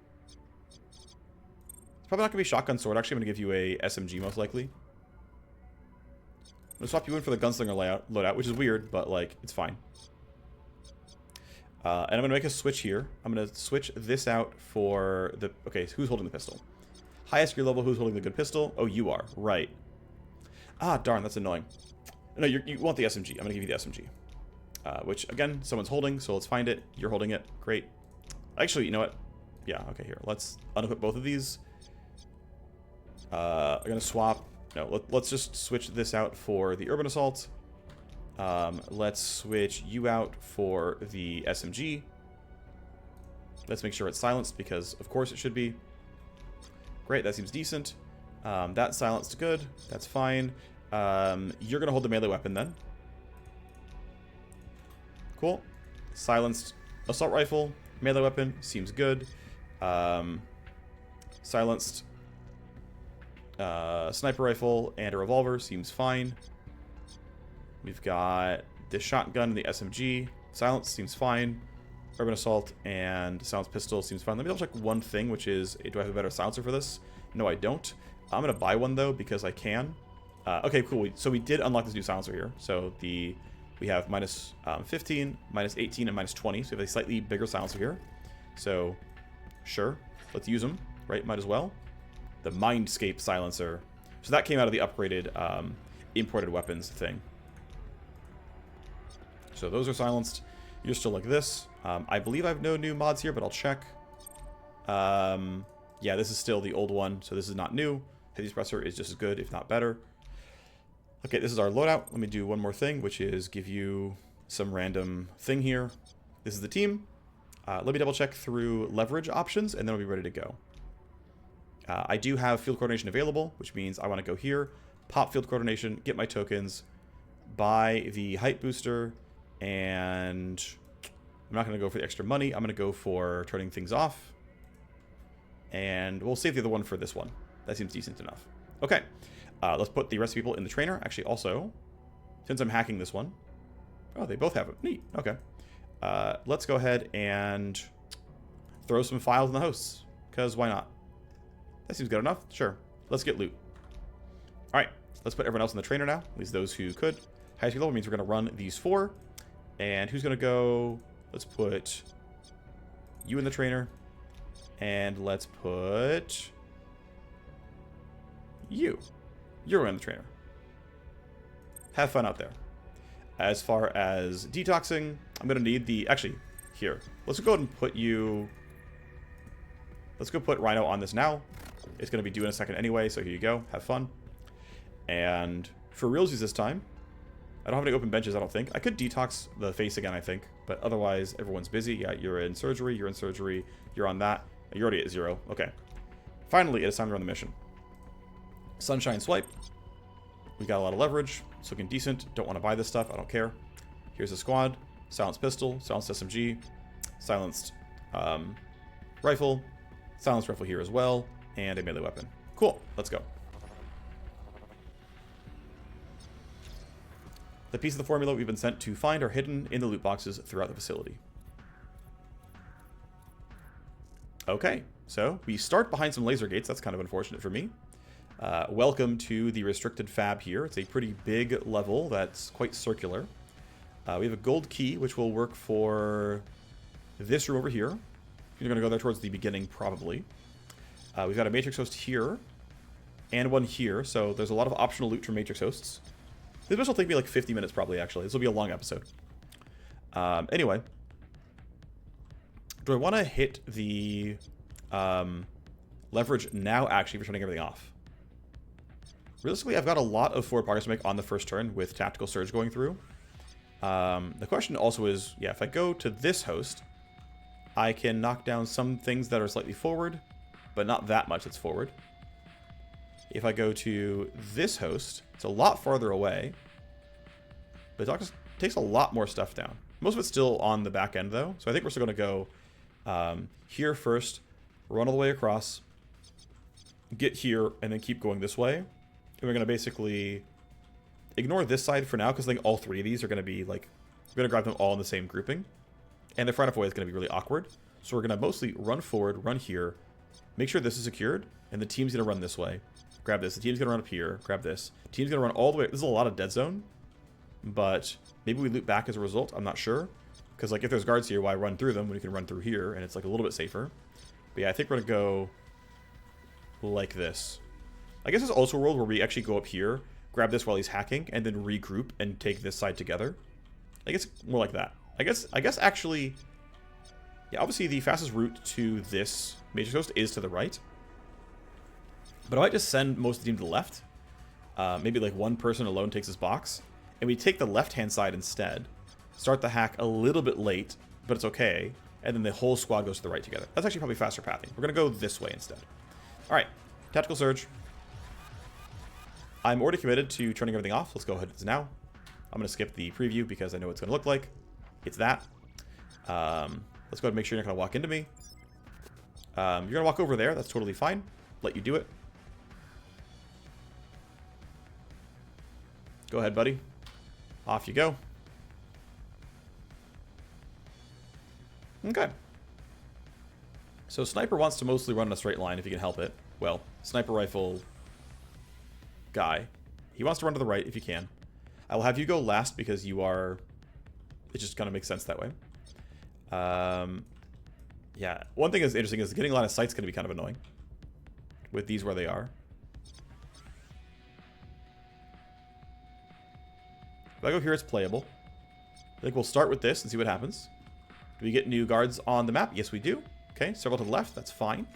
It's probably not going to be shotgun sword. Actually, I'm going to give you a SMG, most likely. I'm going to swap you in for the Gunslinger loadout, which is weird, but, like, it's fine. And I'm going to make a switch here. I'm going to switch this out for the... Okay, who's holding the pistol? Highest gear level, who's holding the good pistol? Oh, you are. Right. Ah, darn, that's annoying. No, you want the SMG. I'm going to give you the SMG. Which, again, someone's holding, so let's find it. You're holding it. Great. Actually, you know what? Yeah, okay, here. Let's unequip both of these. I'm going to swap... No, let's just switch this out for the Urban Assault. Let's switch you out for the SMG. Let's make sure it's silenced, because, of course, it should be. Great, that seems decent. That's silenced good. That's fine. You're going to hold the melee weapon, then. Cool. Silenced assault rifle, melee weapon, seems good. Silenced sniper rifle and a revolver, seems fine. We've got the shotgun and the SMG. Silence seems fine. Urban assault and silenced pistol seems fine. Let me double check one thing, which is, do I have a better silencer for this? No, I don't. I'm going to buy one, though, because I can. Okay, cool. So we did unlock this new silencer here. So we have minus 15, minus 18, and minus 20. So we have a slightly bigger silencer here. So, sure. Let's use them, right? Might as well. The Mindscape silencer. So that came out of the upgraded imported weapons thing. So those are silenced. You're still like this. I believe I have no new mods here, but I'll check. Yeah, this is still the old one, so this is not new. Heavy suppressor is just as good, if not better. Okay, this is our loadout. Let me do one more thing, which is give you some random thing here. This is the team. Let me double check through leverage options, and then we'll be ready to go. I do have field coordination available, which means I want to go here, pop field coordination, get my tokens, buy the hype booster, and I'm not going to go for the extra money. I'm going to go for turning things off. And we'll save the other one for this one. That seems decent enough. Okay, let's put the rest of the people in the trainer. Actually, also, since I'm hacking this one. Oh, they both have it. Neat. Okay. Let's go ahead and throw some files in the hosts, because why not? That seems good enough. Sure. Let's get loot. All right. Let's put everyone else in the trainer now, at least those who could. High speed level means we're going to run these 4. And who's going to go? Let's put you in the trainer. And let's put you. You're in the trainer. Have fun out there. As far as detoxing, I'm going to need the... Actually, here. Let's go ahead and put you... Let's go put Rhino on this now. It's going to be due in a second anyway, so here you go. Have fun. And for realsies this time, I don't have any open benches, I don't think. I could detox the face again, I think. But otherwise, everyone's busy. Yeah, you're in surgery, you're on that. You're already at 0. Okay. Finally, it is time to run the mission. Sunshine Swipe. We got a lot of leverage. It's looking decent. Don't want to buy this stuff. I don't care. Here's a squad. Silenced pistol. Silenced SMG. Silenced rifle. Silenced rifle here as well. And a melee weapon. Cool. Let's go. The pieces of the formula we've been sent to find are hidden in the loot boxes throughout the facility. Okay, so we start behind some laser gates. That's kind of unfortunate for me. Welcome to the restricted fab here. It's a pretty big level that's quite circular. We have a gold key, which will work for this room over here. You're going to go there towards the beginning, probably. We've got a matrix host here and one here, so there's a lot of optional loot from matrix hosts. This will take me like 50 minutes, probably, actually. This will be a long episode. Anyway. Do I want to hit the leverage now, actually, for turning everything off? Realistically, I've got a lot of forward progress to make on the first turn with Tactical Surge going through. The question also is, yeah, if I go to this host, I can knock down some things that are slightly forward, but not that much that's forward. If I go to this host, it's a lot farther away, but it takes a lot more stuff down. Most of it's still on the back end, though, so I think we're still going to go here first, run all the way across, get here, and then keep going this way. And we're going to basically ignore this side for now, because I think all 3 of these are going to be, like, we're going to grab them all in the same grouping. And the front of way is going to be really awkward. So we're going to mostly run forward, run here, make sure this is secured, and the team's going to run this way. Grab this. The team's going to run up here. Grab this. The team's going to run all the way. This is a lot of dead zone, but maybe we loot back as a result. I'm not sure. Because, like, if there's guards here, why run through them when you can run through here, and it's, like, a little bit safer. But, yeah, I think we're going to go like this. I guess there's also a world where we actually go up here, grab this while he's hacking, and then regroup and take this side together. I guess more like that. I guess actually, yeah, obviously the fastest route to this matrix host is to the right. But I might just send most of the team to the left. Maybe, like, one person alone takes this box, and we take the left-hand side instead. Start the hack a little bit late, but it's okay. And then the whole squad goes to the right together. That's actually probably faster pathing. We're going to go this way instead. All right. Tactical Surge. I'm already committed to turning everything off. Let's go ahead and now. I'm going to skip the preview because I know what it's going to look like. It's that. Let's go ahead and make sure you're not going to walk into me. You're going to walk over there. That's totally fine. Let you do it. Go ahead, buddy. Off you go. Okay. So Sniper wants to mostly run in a straight line if he can help it. Well, Sniper Rifle guy. He wants to run to the right if you can. I will have you go last because you are... It just kind of makes sense that way. Yeah. One thing that's interesting is getting a lot of sight's going to be kind of annoying. With these where they are. If I go here, it's playable. I think we'll start with this and see what happens. Do we get new guards on the map? Yes, we do. Okay, several to the left. That's fine.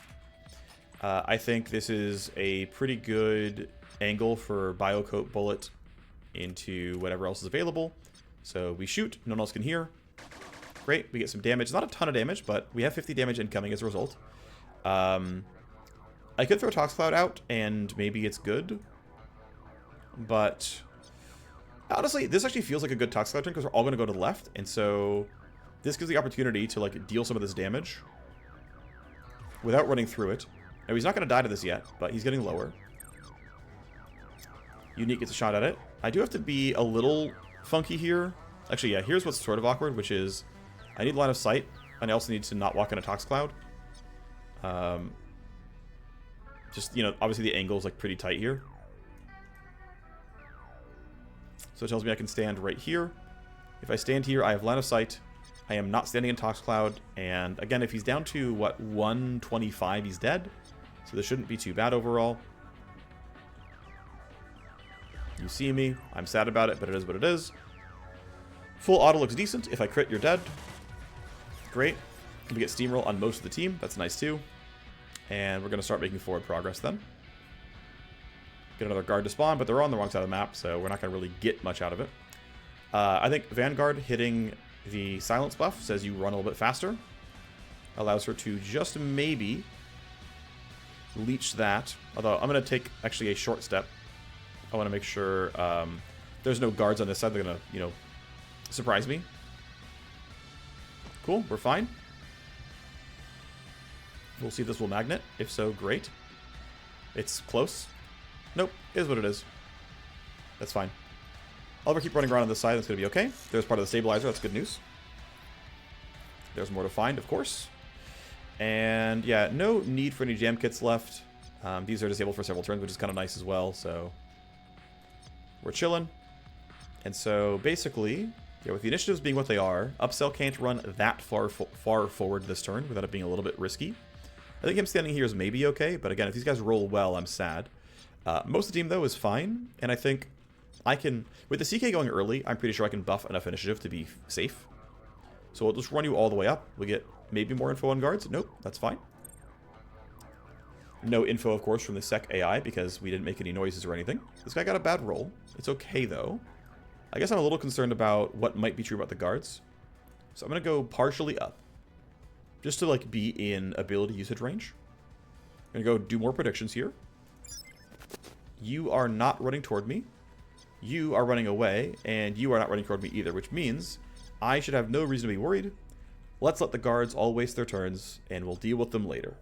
I think this is a pretty good angle for Biocoat Bullet into whatever else is available. So we shoot. No one else can hear. Great. We get some damage. Not a ton of damage, but we have 50 damage incoming as a result. I could throw Tox Cloud out, and maybe it's good. but honestly, this actually feels like a good Toxic Cloud turn because we're all going to go to the left, and so this gives the opportunity to like deal some of this damage without running through it. Now, he's not going to die to this yet, but he's getting lower. Unique gets a shot at it. I do have to be a little funky here. Actually, yeah, here's what's sort of awkward, which is I need line of sight, and I also need to not walk in a Toxic Cloud. Just, you know, obviously the angle is like pretty tight here. So it tells me I can stand right here. If I stand here, I have line of sight. I am not standing in Toxic Cloud. And again, if he's down to, what, 125, he's dead. So this shouldn't be too bad overall. You see me. I'm sad about it, but it is what it is. Full auto looks decent. If I crit, you're dead. Great. We get steamroll on most of the team. That's nice too. And we're going to start making forward progress then. Get another guard to spawn, but they're on the wrong side of the map, so we're not going to really get much out of it. I think Vanguard hitting the silence buff says you run a little bit faster. Allows her to just maybe leech that. Although I'm going to take actually a short step. I want to make sure there's no guards on this side. They're going to, you know, surprise me. Cool, we're fine. We'll see if this will magnet. If so, great. It's close. Nope, is what it is. That's fine. I'll ever keep running around on this side. That's going to be okay. There's part of the stabilizer. That's good news. There's more to find, of course. And yeah, no need for any jam kits left. These are disabled for several turns, which is kind of nice as well. So we're chilling. And so basically, yeah, with the initiatives being what they are, Upsell can't run that far forward this turn without it being a little bit risky. I think him standing here is maybe okay, but again, if these guys roll well, I'm sad. Most of the team, though, is fine, and I think I can... With the CK going early, I'm pretty sure I can buff enough initiative to be safe. So we'll just run you all the way up. We get maybe more info on guards. Nope, that's fine. No info, of course, from the Sec AI, because we didn't make any noises or anything. This guy got a bad roll. It's okay, though. I guess I'm a little concerned about what might be true about the guards. So I'm going to go partially up. Just to, like, be in ability usage range. I'm going to go do more predictions here. You are not running toward me. You are running away. And you are not running toward me either, which means I should have no reason to be worried. Let's let the guards all waste their turns, and we'll deal with them later.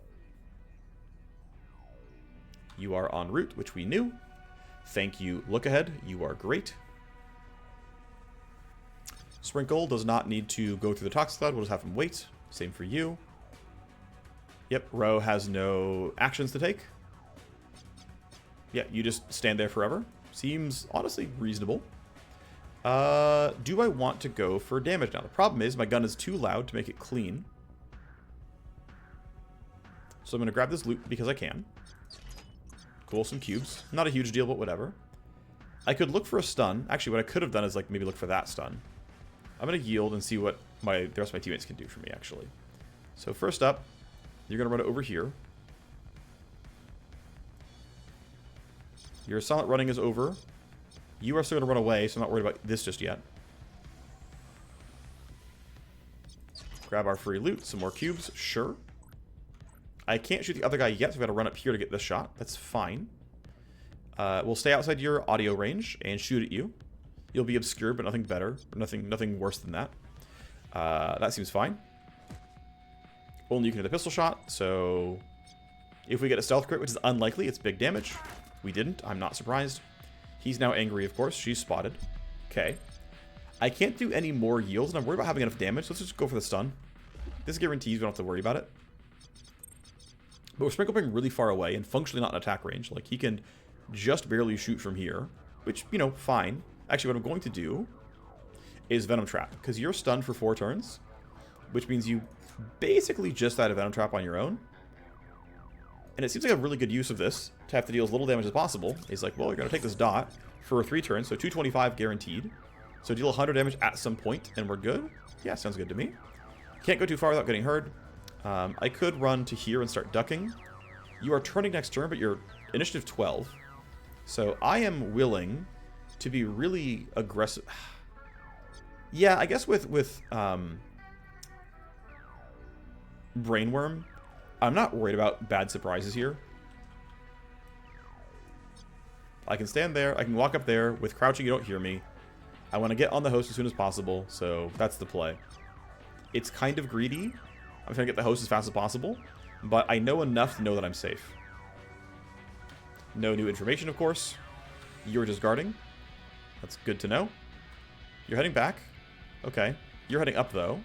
You are en route, which we knew. Thank you, look ahead. You are great. Sprinkle does not need to go through the Toxic Cloud. We'll just have him wait. Same for you. Yep, Ro has no actions to take. Yeah, you just stand there forever. Seems honestly reasonable. Do I want to go for damage now? The problem is my gun is too loud to make it clean. So I'm going to grab this loot because I can. Cool, some cubes. Not a huge deal, but whatever. I could look for a stun. Actually, what I could have done is like maybe look for that stun. I'm going to yield and see what the rest of my teammates can do for me, actually. So first up, you're going to run it over here. Your silent running is over. You are still going to run away, so I'm not worried about this just yet. Grab our free loot, some more cubes, sure. I can't shoot the other guy yet, so I've got to run up here to get this shot. That's fine. We'll stay outside your audio range and shoot at you. You'll be obscured, but nothing better. Nothing worse than that. That seems fine. Only you can hit a pistol shot, so if we get a stealth crit, which is unlikely, it's big damage. We didn't. I'm not surprised. He's now angry, of course. She's spotted. Okay. I can't do any more yields, and I'm worried about having enough damage, so let's just go for the stun. This guarantees we don't have to worry about it. But we're sprinkling really far away and functionally not in attack range. Like, he can just barely shoot from here, which, you know, fine. Actually, what I'm going to do is Venom Trap, because you're stunned for 4 turns, which means you basically just had a Venom Trap on your own. And it seems like a really good use of this to have to deal as little damage as possible. He's like, well, you're going to take this dot for 3 turns, so 225 guaranteed. So deal 100 damage at some point, and we're good. Yeah, sounds good to me. Can't go too far without getting heard. I could run to here and start ducking. You are turning next turn, but you're initiative 12. So I am willing to be really aggressive. Yeah, I guess with Brainworm, I'm not worried about bad surprises here. I can stand there. I can walk up there. With crouching, you don't hear me. I want to get on the host as soon as possible, so that's the play. It's kind of greedy. I'm trying to get the host as fast as possible, but I know enough to know that I'm safe. No new information, of course. You're just guarding. That's good to know. You're heading back. Okay. You're heading up, though.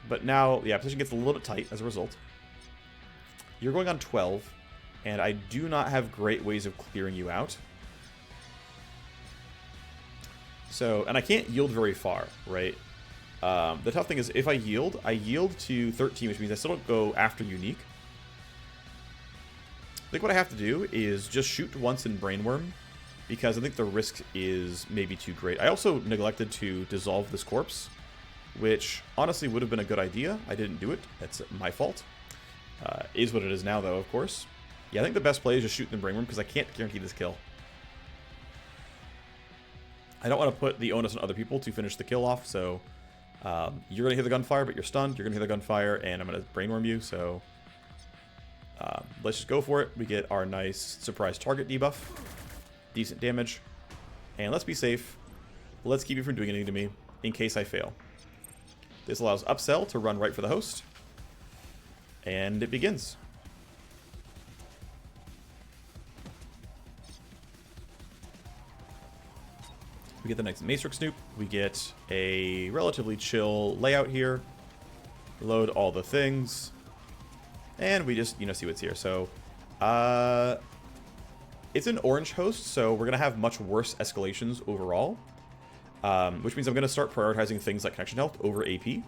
But now, yeah, position gets a little bit tight as a result. You're going on 12, and I do not have great ways of clearing you out. So, and I can't yield very far, right? The tough thing is, if I yield to 13, which means I still don't go after unique. I think what I have to do is just shoot once in Brainworm, because I think the risk is maybe too great. I also neglected to dissolve this corpse, which honestly would have been a good idea. I didn't do it. That's my fault. Is what it is now, though, of course. Yeah, I think the best play is just shoot in Brainworm, because I can't guarantee this kill. I don't want to put the onus on other people to finish the kill off, so you're going to hear the gunfire, but you're stunned. You're going to hear the gunfire, and I'm going to Brainworm you, so let's just go for it. We get our nice surprise target debuff. Decent damage. And let's be safe. Let's keep you from doing anything to me in case I fail. This allows Upsell to run right for the host. And it begins. We get the next Matrix Snoop. We get a relatively chill layout here. Load all the things. And we just, see what's here. So, it's an orange host, so we're going to have much worse escalations overall. Which means I'm going to start prioritizing things like connection health over AP.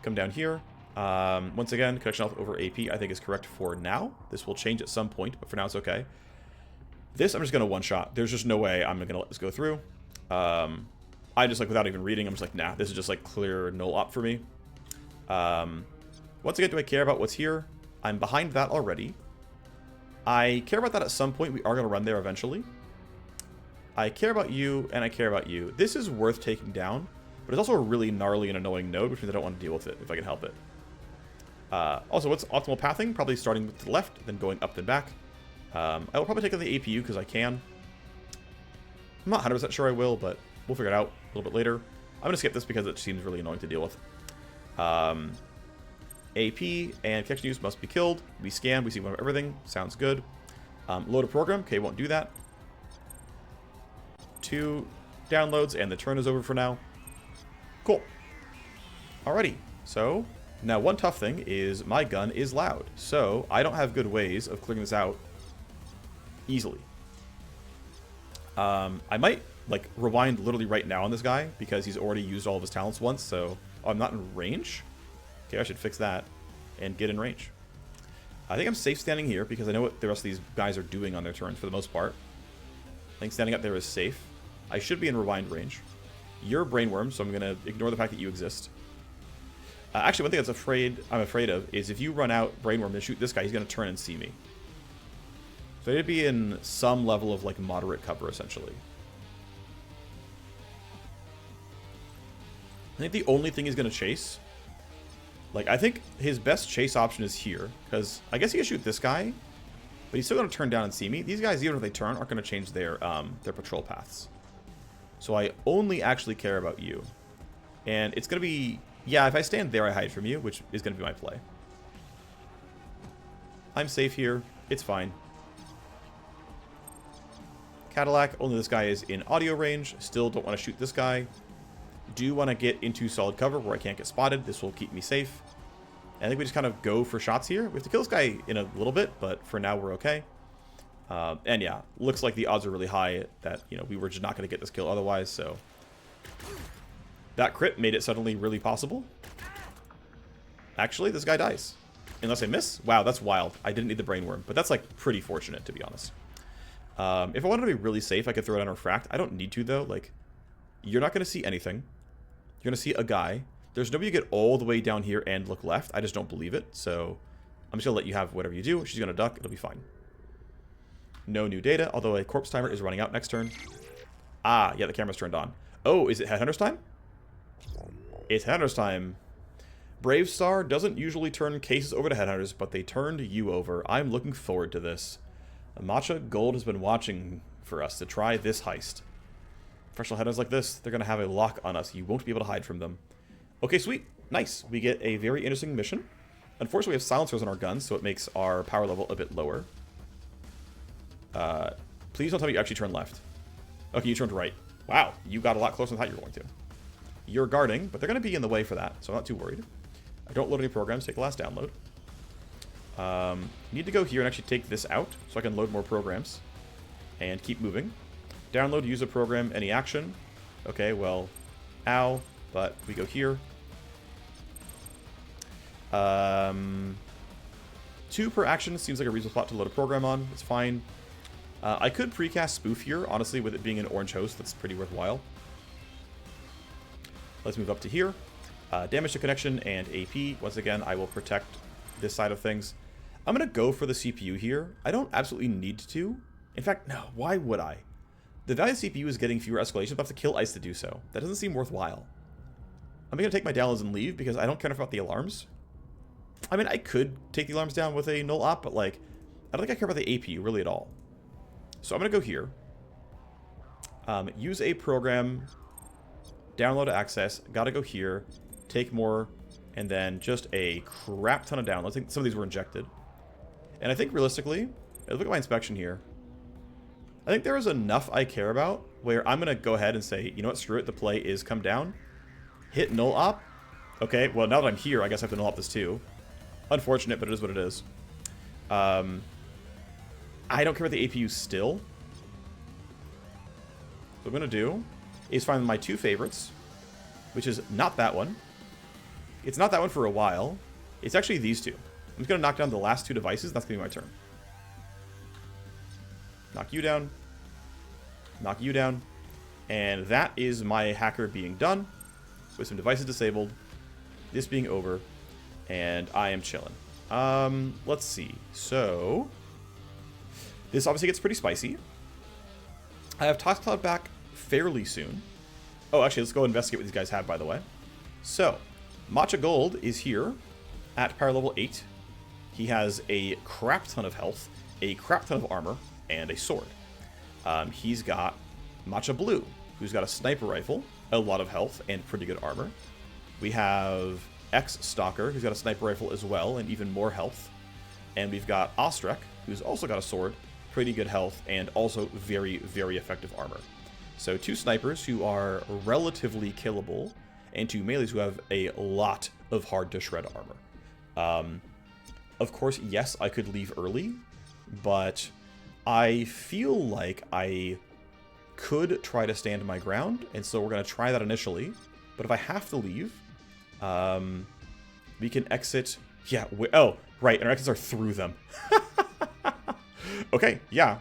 Come down here. Once again, connection health over AP I think is correct for now. This will change at some point, but for now it's okay. This I'm just going to one-shot. There's just no way I'm going to let this go through. I just, without even reading, I'm just like, nah, this is just, clear null op for me. Once again, do I care about what's here? I'm behind that already. I care about that at some point. We are going to run there eventually. I care about you, and I care about you. This is worth taking down, but it's also a really gnarly and annoying node, which means I don't want to deal with it if I can help it. Also, what's optimal pathing? Probably starting to the left, then going up, then back. I will probably take on the APU because I can. I'm not 100% sure I will, but we'll figure it out a little bit later. I'm going to skip this because it seems really annoying to deal with. AP and connection use must be killed. We scan, we see everything. Sounds good. Load a program. Okay, won't do that. 2 downloads, and the turn is over for now. Cool. Alrighty. So, now one tough thing is my gun is loud. So, I don't have good ways of clearing this out easily. I might, rewind literally right now on this guy because he's already used all of his talents once, so... Oh, I'm not in range? Okay, I should fix that and get in range. I think I'm safe standing here because I know what the rest of these guys are doing on their turns for the most part. I think standing up there is safe. I should be in rewind range. You're Brainworm, so I'm going to ignore the fact that you exist. Actually, one thing I'm afraid of is if you run out Brainworm and shoot this guy, he's going to turn and see me. So I need to be in some level of moderate cover, essentially. I think the only thing he's going to chase... I think his best chase option is here, because I guess he can shoot this guy, but he's still going to turn down and see me. These guys, even if they turn, aren't going to change their patrol paths. So I only actually care about you. And it's going to be... Yeah, if I stand there, I hide from you, which is going to be my play. I'm safe here. It's fine. Cadillac, only this guy is in audio range. Still don't want to shoot this guy. Do want to get into solid cover where I can't get spotted. This will keep me safe. I think we just kind of go for shots here. We have to kill this guy in a little bit, but for now we're okay. And yeah, looks like the odds are really high that, we were just not going to get this kill otherwise, so... That crit made it suddenly really possible. Actually, this guy dies. Unless I miss? Wow, that's wild. I didn't need the Brainworm, but that's, pretty fortunate, to be honest. If I wanted to be really safe, I could throw it on Refract. I don't need to, though. You're not going to see anything. You're going to see a guy. There's nobody to get all the way down here and look left. I just don't believe it. So I'm just going to let you have whatever you do. She's going to duck. It'll be fine. No new data, although a corpse timer is running out next turn. Ah, yeah, the camera's turned on. Oh, is it Headhunter's time? It's Headhunter's time. Brave Star doesn't usually turn cases over to headhunters, but they turned you over. I'm looking forward to this. Matcha Gold has been watching for us to try this heist. Professional headhunters like this, they're going to have a lock on us. You won't be able to hide from them. Okay, sweet. Nice. We get a very interesting mission. Unfortunately, we have silencers on our guns, so it makes our power level a bit lower. Please don't tell me you actually turned left. Okay, you turned right. Wow, you got a lot closer than I thought you were going to. You're guarding, but they're going to be in the way for that, so I'm not too worried. I don't load any programs. Take the last download. Need to go here and actually take this out so I can load more programs and keep moving. Download, use a program, any action. Okay, well, ow, but we go here. 2 per action seems like a reasonable spot to load a program on. It's fine. I could precast Spoof here. Honestly, with it being an orange host, that's pretty worthwhile. Let's move up to here. Damage to connection and AP. Once again, I will protect this side of things. I'm going to go for the CPU here. I don't absolutely need to. In fact, no, why would I? The value of the CPU is getting fewer escalations, but I have to kill ice to do so. That doesn't seem worthwhile. I'm going to take my downloads and leave because I don't care enough about the alarms. I mean, I could take the alarms down with a null op, but like, I don't think I care about the AP really at all. So I'm going to go here. Use a program. Download to access. Got to go here. Take more. And then just a crap ton of downloads. I think some of these were injected. And I think realistically, look at my inspection here. I think there is enough I care about where I'm going to go ahead and say, you know what, screw it. The play is come down. Hit null op. Okay, well, now that I'm here, I guess I have to null op this too. Unfortunate, but it is what it is. I don't care about the APU still. What I'm going to do is find my 2 favorites, which is not that one. It's not that one for a while. It's actually these 2. I'm just going to knock down the last 2 devices. And that's going to be my turn. Knock you down. Knock you down. And that is my hacker being done. With some devices disabled. This being over. And I am chilling. Let's see. So, this obviously gets pretty spicy. I have Tox Cloud back fairly soon. Oh, actually, let's go investigate what these guys have, by the way. So, Matcha Gold is here at power level 8. He has a crap ton of health, a crap ton of armor, and a sword. He's got Matcha Blue, who's got a sniper rifle, a lot of health, and pretty good armor. We have X-Stalker, who's got a sniper rifle as well, and even more health. And we've got Ostrek, who's also got a sword, pretty good health, and also very, very effective armor. So 2 snipers who are relatively killable, and 2 melees who have a lot of hard-to-shred armor. Of course, yes, I could leave early, but I feel like I could try to stand my ground, and so we're going to try that initially. But if I have to leave, we can exit. Yeah, oh, right, and our exits are through them. Okay, yeah,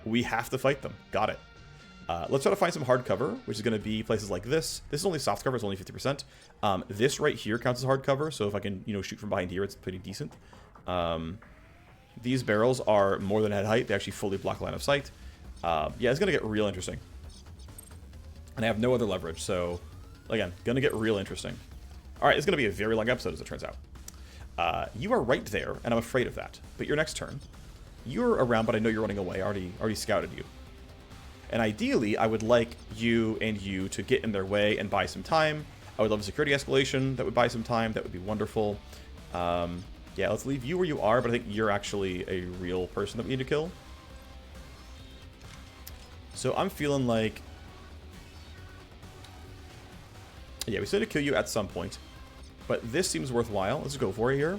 we have to fight them. Got it. Let's try to find some hard cover, which is going to be places like this. This is only soft cover, it's only 50%. This right here counts as hard cover, so if I can, shoot from behind here, it's pretty decent. These barrels are more than head height. They actually fully block line of sight. Yeah, it's going to get real interesting. And I have no other leverage, so, again, going to get real interesting. Alright, it's going to be a very long episode, as it turns out. You are right there, and I'm afraid of that. But your next turn, you're around, but I know you're running away. I already scouted you. And ideally, I would like you and you to get in their way and buy some time. I would love a security escalation that would buy some time. That would be wonderful. Yeah, let's leave you where you are, but I think you're actually a real person that we need to kill. So I'm feeling like... Yeah, we still need to kill you at some point. But this seems worthwhile. Let's just go for it here.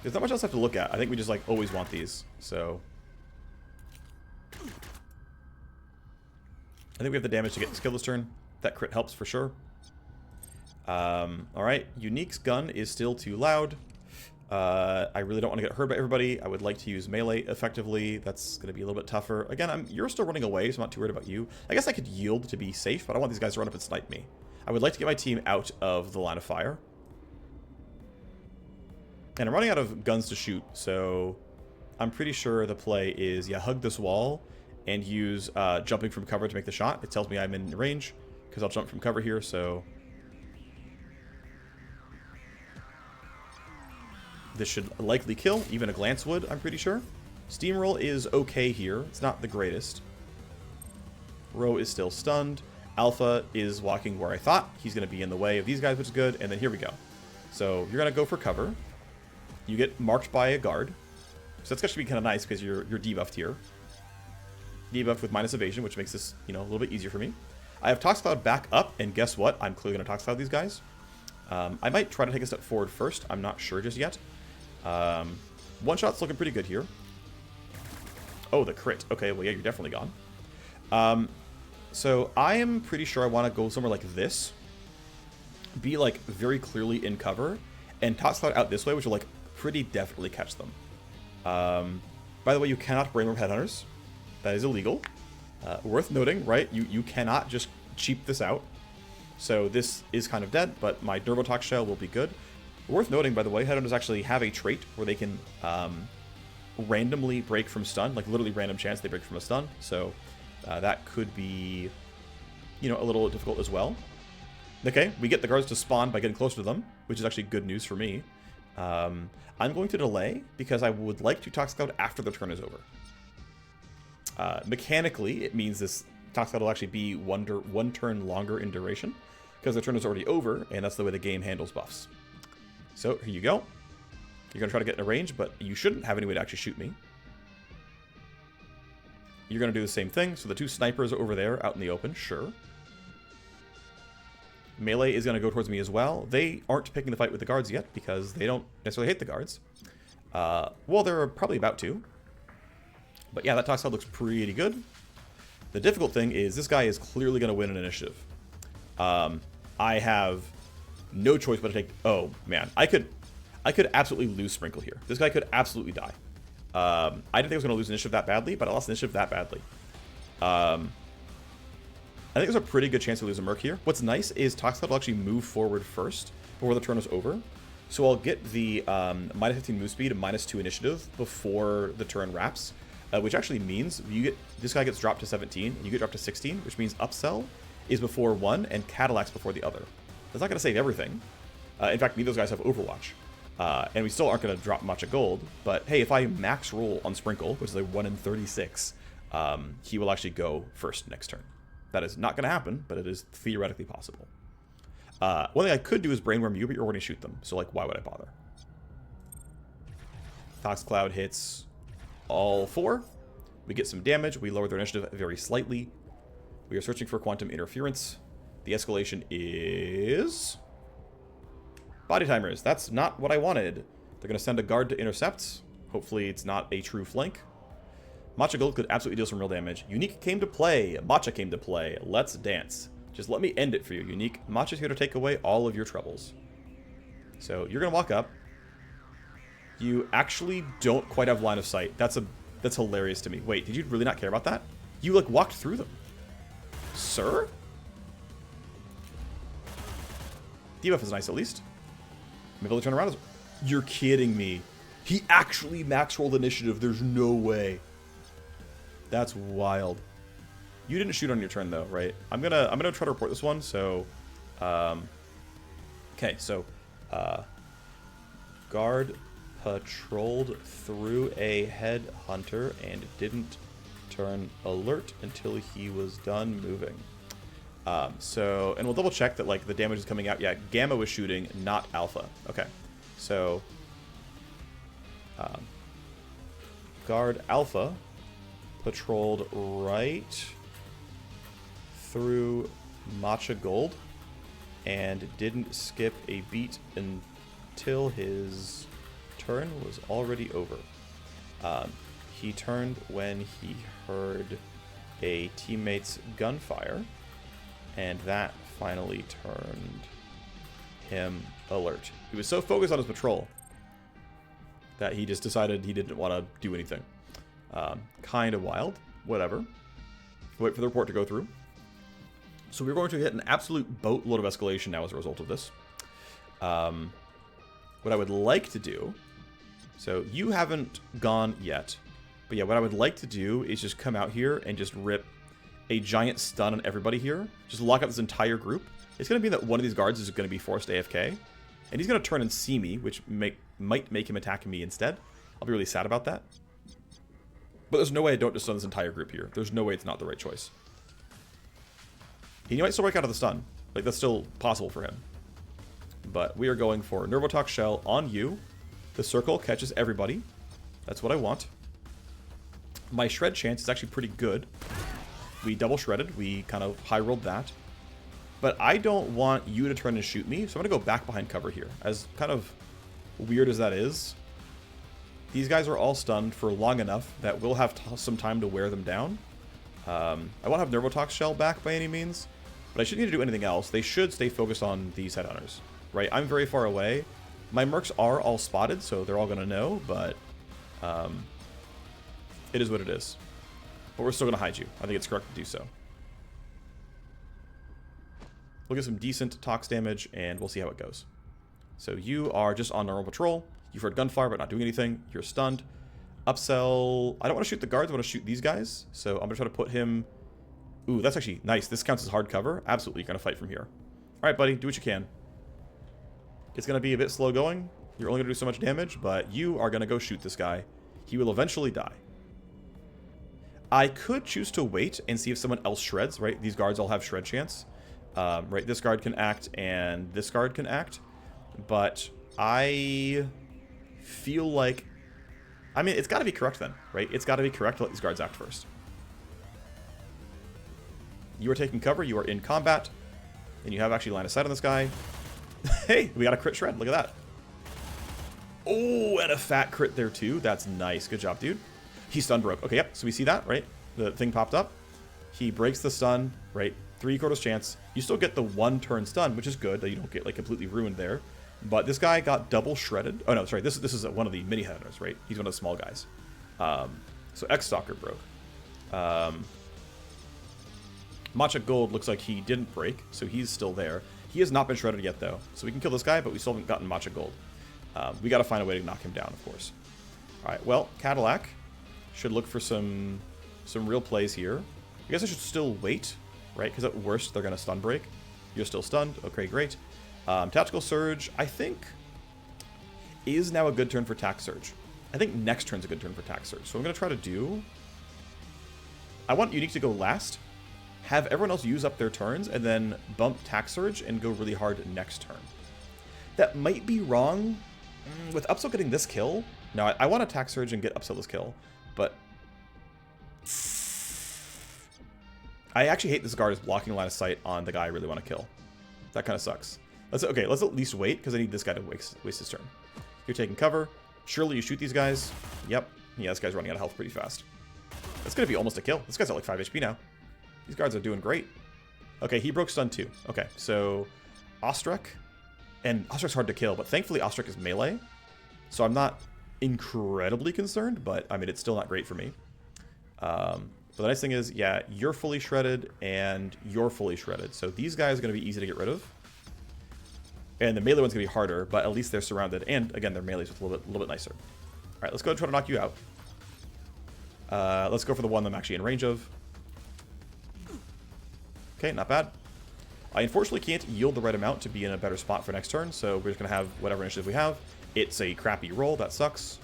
There's not much else I have to look at. I think we just, like, always want these. So... I think we have the damage to get this kill this turn. That crit helps for sure. Alright, Unique's gun is still too loud. I really don't want to get hurt by everybody. I would like to use melee effectively. That's going to be a little bit tougher. Again, you're still running away, so I'm not too worried about you. I guess I could yield to be safe, but I want these guys to run up and snipe me. I would like to get my team out of the line of fire. And I'm running out of guns to shoot, so I'm pretty sure the play is, yeah, hug this wall and use jumping from cover to make the shot. It tells me I'm in range because I'll jump from cover here, so... This should likely kill. Even a glance would, I'm pretty sure. Steamroll is okay here. It's not the greatest. Ro is still stunned. Alpha is walking where I thought. He's going to be in the way of these guys, which is good. And then here we go. So you're going to go for cover. You get marked by a guard. So that's actually kind of nice because you're debuffed here. Debuffed with minus evasion, which makes this, you know, a little bit easier for me. I have Tox Cloud back up, and guess what? I'm clearly going to Tox Cloud these guys. I might try to take a step forward first. I'm not sure just yet. One shot's looking pretty good here. Oh, the crit. Okay, well, yeah, you're definitely gone. So I am pretty sure I want to go somewhere like this. Be, like, very clearly in cover. And Tox Cloud out this way, which will, like, pretty definitely catch them. By the way, you cannot Brainworm Headhunters. That is illegal. Worth noting, right? You cannot just cheap this out. So this is kind of dead, but my Dervotox Shell will be good. Worth noting, by the way, Headhunters actually have a trait where they can randomly break from stun. Like, literally random chance they break from a stun. So that could be, you know, a little difficult as well. Okay, we get the guards to spawn by getting closer to them, which is actually good news for me. I'm going to delay because I would like to Tox Cloud after the turn is over. Mechanically, it means this Tox Cloud will actually be one turn longer in duration because the turn is already over, and that's the way the game handles buffs. So here you go. You're going to try to get in a range, but you shouldn't have any way to actually shoot me. You're going to do the same thing. So the two snipers over there out in the open, sure. Melee is going to go towards me as well. They aren't picking the fight with the guards yet because they don't necessarily hate the guards. Well, they're probably about to. But yeah, that Tox Cloud looks pretty good. The difficult thing is this guy is clearly going to win an initiative. I have no choice but to take... Oh, man. I could absolutely lose Sprinkle here. This guy could absolutely die. I didn't think I was going to lose initiative that badly, but I lost initiative that badly. I think there's a pretty good chance to lose a Merc here. What's nice is Tox Cloud will actually move forward first before the turn is over. So I'll get the minus 15 move speed and minus 2 initiative before the turn wraps. Which actually means this guy gets dropped to 17, and you get dropped to 16, which means upsell is before one and Cadillac's before the other. That's not going to save everything. In fact, neither of those guys have Overwatch. And we still aren't going to drop much of gold, but hey, if I max roll on Sprinkle, which is a 1 in 36, he will actually go first next turn. That is not going to happen, but it is theoretically possible. One thing I could do is Brainworm you, but you're already shoot them, so like, why would I bother? Tox Cloud hits all 4. We get some damage. We lower their initiative very slightly. We are searching for quantum interference. The escalation is... Body timers. That's not what I wanted. They're going to send a guard to intercept. Hopefully it's not a true flank. Matcha Gold could absolutely deal some real damage. Unique came to play. Matcha came to play. Let's dance. Just let me end it for you, Unique. Matcha's here to take away all of your troubles. So you're going to walk up. You actually don't quite have line of sight. That's hilarious to me. Wait, did you really not care about that? You, like, walked through them. Sir? Debuff is nice, at least. Maybe they'll turn around. You're kidding me. He actually max rolled initiative. There's no way. That's wild. You didn't shoot on your turn, though, right? I'm gonna try to report this one, so... Okay, so... Guard... patrolled through a headhunter and didn't turn alert until he was done moving. And we'll double check that like the damage is coming out. Yeah, Gamma was shooting, not Alpha. Okay, so guard Alpha patrolled right through Matcha Gold and didn't skip a beat until his turn was already over. He turned when he heard a teammate's gunfire, and that finally turned him alert. He was so focused on his patrol that he just decided he didn't want to do anything. Kind of wild. Whatever. Wait for the report to go through. So we're going to hit an absolute boatload of escalation now as a result of this. What I would like to do... So you haven't gone yet. But yeah, what I would like to do is just come out here and just rip a giant stun on everybody here. Just lock up this entire group. It's going to be that one of these guards is going to be forced AFK. And he's going to turn and see me, which might make him attack me instead. I'll be really sad about that. But there's no way I don't just stun this entire group here. There's no way it's not the right choice. He might still break out of the stun. Like, that's still possible for him. But we are going for Nervotox Shell on you. The circle catches everybody. That's what I want. My shred chance is actually pretty good. We double shredded. We kind of high rolled that. But I don't want you to turn and shoot me, so I'm going to go back behind cover here. As kind of weird as that is, these guys are all stunned for long enough that we'll have some time to wear them down. I won't have Nervotox Shell back by any means, but I shouldn't need to do anything else. They should stay focused on these headhunters, right? I'm very far away. My mercs are all spotted, so they're all going to know, but it is what it is. But we're still going to hide you. I think it's correct to do so. We'll get some decent tox damage, and we'll see how it goes. So you are just on normal patrol. You've heard gunfire, but not doing anything. You're stunned. Upsell. I don't want to shoot the guards. I want to shoot these guys. So I'm going to try to put him... Ooh, that's actually nice. This counts as hard cover. Absolutely, you're going to fight from here. All right, buddy. Do what you can. It's going to be a bit slow going. You're only going to do so much damage, but you are going to go shoot this guy. He will eventually die. I could choose to wait and see if someone else shreds, right? These guards all have shred chance. Right, this guard can act and this guard can act. But I feel like... I mean, it's got to be correct then, right? It's got to be correct to let these guards act first. You are taking cover. You are in combat. And you have actually line of sight on this guy. Hey, we got a crit shred. Look at that. Oh, and a fat crit there too. That's nice. Good job, dude. He stun broke. Okay, yep. So we see that, right? The thing popped up. He breaks the stun, right? 3/4 chance. You still get the 1-turn stun, which is good. That you don't get like completely ruined there. But this guy got double shredded. Oh no, sorry. This is one of the mini headhunters, right? He's one of the small guys. So X-Stalker broke. Matcha Gold looks like he didn't break, so he's still there. He has not been shredded yet, though. So we can kill this guy, but we still haven't gotten Matcha Gold. We got to find a way to knock him down, of course. All right. Well, Cadillac should look for some real plays here. I guess I should still wait, right? Because at worst, they're going to stun break. You're still stunned. Okay, great. Tactical Surge, I think, is now a good turn for Tac Surge. I think next turn's a good turn for Tac Surge. So I'm going to try to do... I want Unique to go last, have everyone else use up their turns, and then bump Tac Surge and go really hard next turn. That might be wrong. With Upsell getting this kill... No, I want to Tac Surge and get Upsell this kill, but... I actually hate this guard is blocking line of sight on the guy I really want to kill. That kind of sucks. Let's at least wait, because I need this guy to waste his turn. You're taking cover. Surely you shoot these guys. Yep. Yeah, this guy's running out of health pretty fast. That's going to be almost a kill. This guy's at like 5 HP now. These guards are doing great. Okay, he broke stun too. Okay, so Ostrek. And Ostrek's hard to kill, but thankfully Ostrek is melee. So I'm not incredibly concerned, but I mean, it's still not great for me. But the nice thing is, yeah, you're fully shredded and you're fully shredded. So these guys are going to be easy to get rid of. And the melee one's going to be harder, but at least they're surrounded. And again, their melee's a little bit nicer. All right, let's go and try to knock you out. Let's go for the one I'm actually in range of. Okay, not bad. I unfortunately can't yield the right amount to be in a better spot for next turn, so we're just going to have whatever initiative we have. It's a crappy roll. That sucks.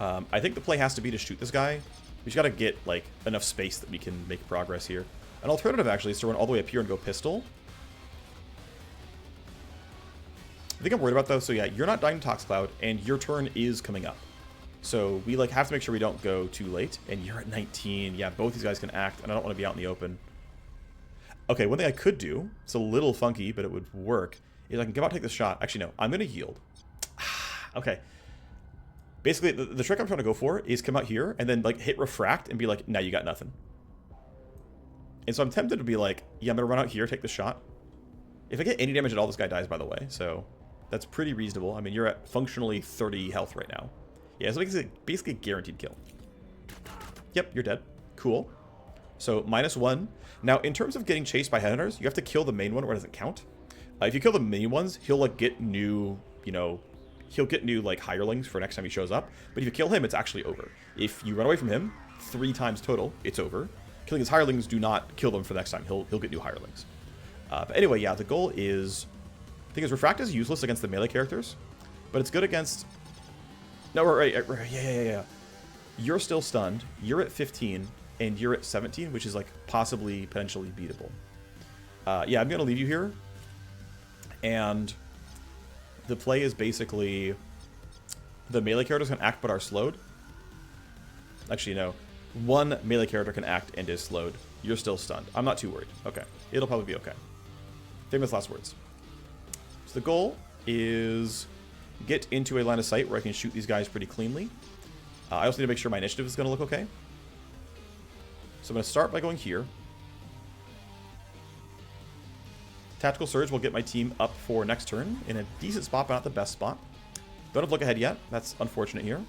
I think the play has to be to shoot this guy. We just got to get like enough space that we can make progress here. An alternative actually is to run all the way up here and go pistol. I think I'm worried about though. So yeah, you're not dying to Tox Cloud, and your turn is coming up. So we like have to make sure we don't go too late. And you're at 19. Yeah, both these guys can act, and I don't want to be out in the open. Okay, one thing I could do, it's a little funky, but it would work, is I can come out and take this shot. Actually, no, I'm going to yield. Okay. Basically, the trick I'm trying to go for is come out here and then like hit refract and be like, nah, you got nothing. And so I'm tempted to be like, yeah, I'm going to run out here, take the shot. If I get any damage at all, this guy dies, by the way. So that's pretty reasonable. I mean, you're at functionally 30 health right now. Yeah, so it's basically a guaranteed kill. Yep, you're dead. Cool. So -1. Now, in terms of getting chased by headhunters, you have to kill the main one or it doesn't count. If you kill the main ones, he'll like get new, he'll get new like hirelings for next time he shows up. But if you kill him, it's actually over. If you run away from him 3 times total, it's over. Killing his hirelings do not kill them for the next time. He'll get new hirelings. But anyway, yeah, the goal is Thing is, Refract is useless against the melee characters, but it's good against... No, right. Yeah. You're still stunned. You're at 15, and you're at 17, which is, like, possibly, potentially beatable. Yeah, I'm going to leave you here. And the play is basically the melee characters can act but are slowed. Actually, no. One melee character can act and is slowed. You're still stunned. I'm not too worried. Okay. It'll probably be okay. Famous last words. So the goal is get into a line of sight where I can shoot these guys pretty cleanly. I also need to make sure my initiative is going to look okay. So I'm going to start by going here. Tactical Surge will get my team up for next turn in a decent spot, but not the best spot. Don't have to look ahead yet. That's unfortunate here.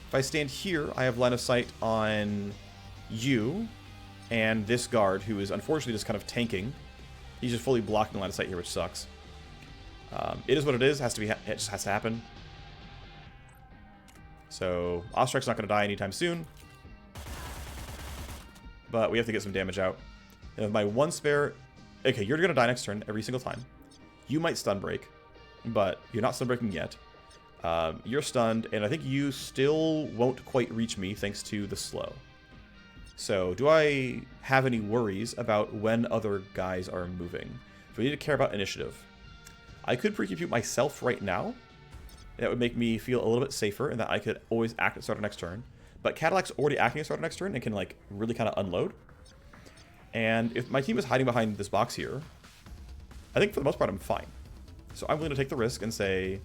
If I stand here, I have line of sight on you and this guard, who is unfortunately just kind of tanking. He's just fully blocking line of sight here, which sucks. It is what it is. It just has to happen. So Ostrak's not going to die anytime soon. But we have to get some damage out. And with my one spare... Okay, you're going to die next turn every single time. You might stun break, but you're not stun breaking yet. You're stunned, and I think you still won't quite reach me thanks to the slow. So, do I have any worries about when other guys are moving? Do we need to care about initiative? I could pre-compute myself right now. That would make me feel a little bit safer, and that I could always act at start of next turn. But Cadillac's already acting at start of next turn and can, like, really kind of unload. And if my team is hiding behind this box here, I think for the most part I'm fine. So I'm willing to take the risk and say,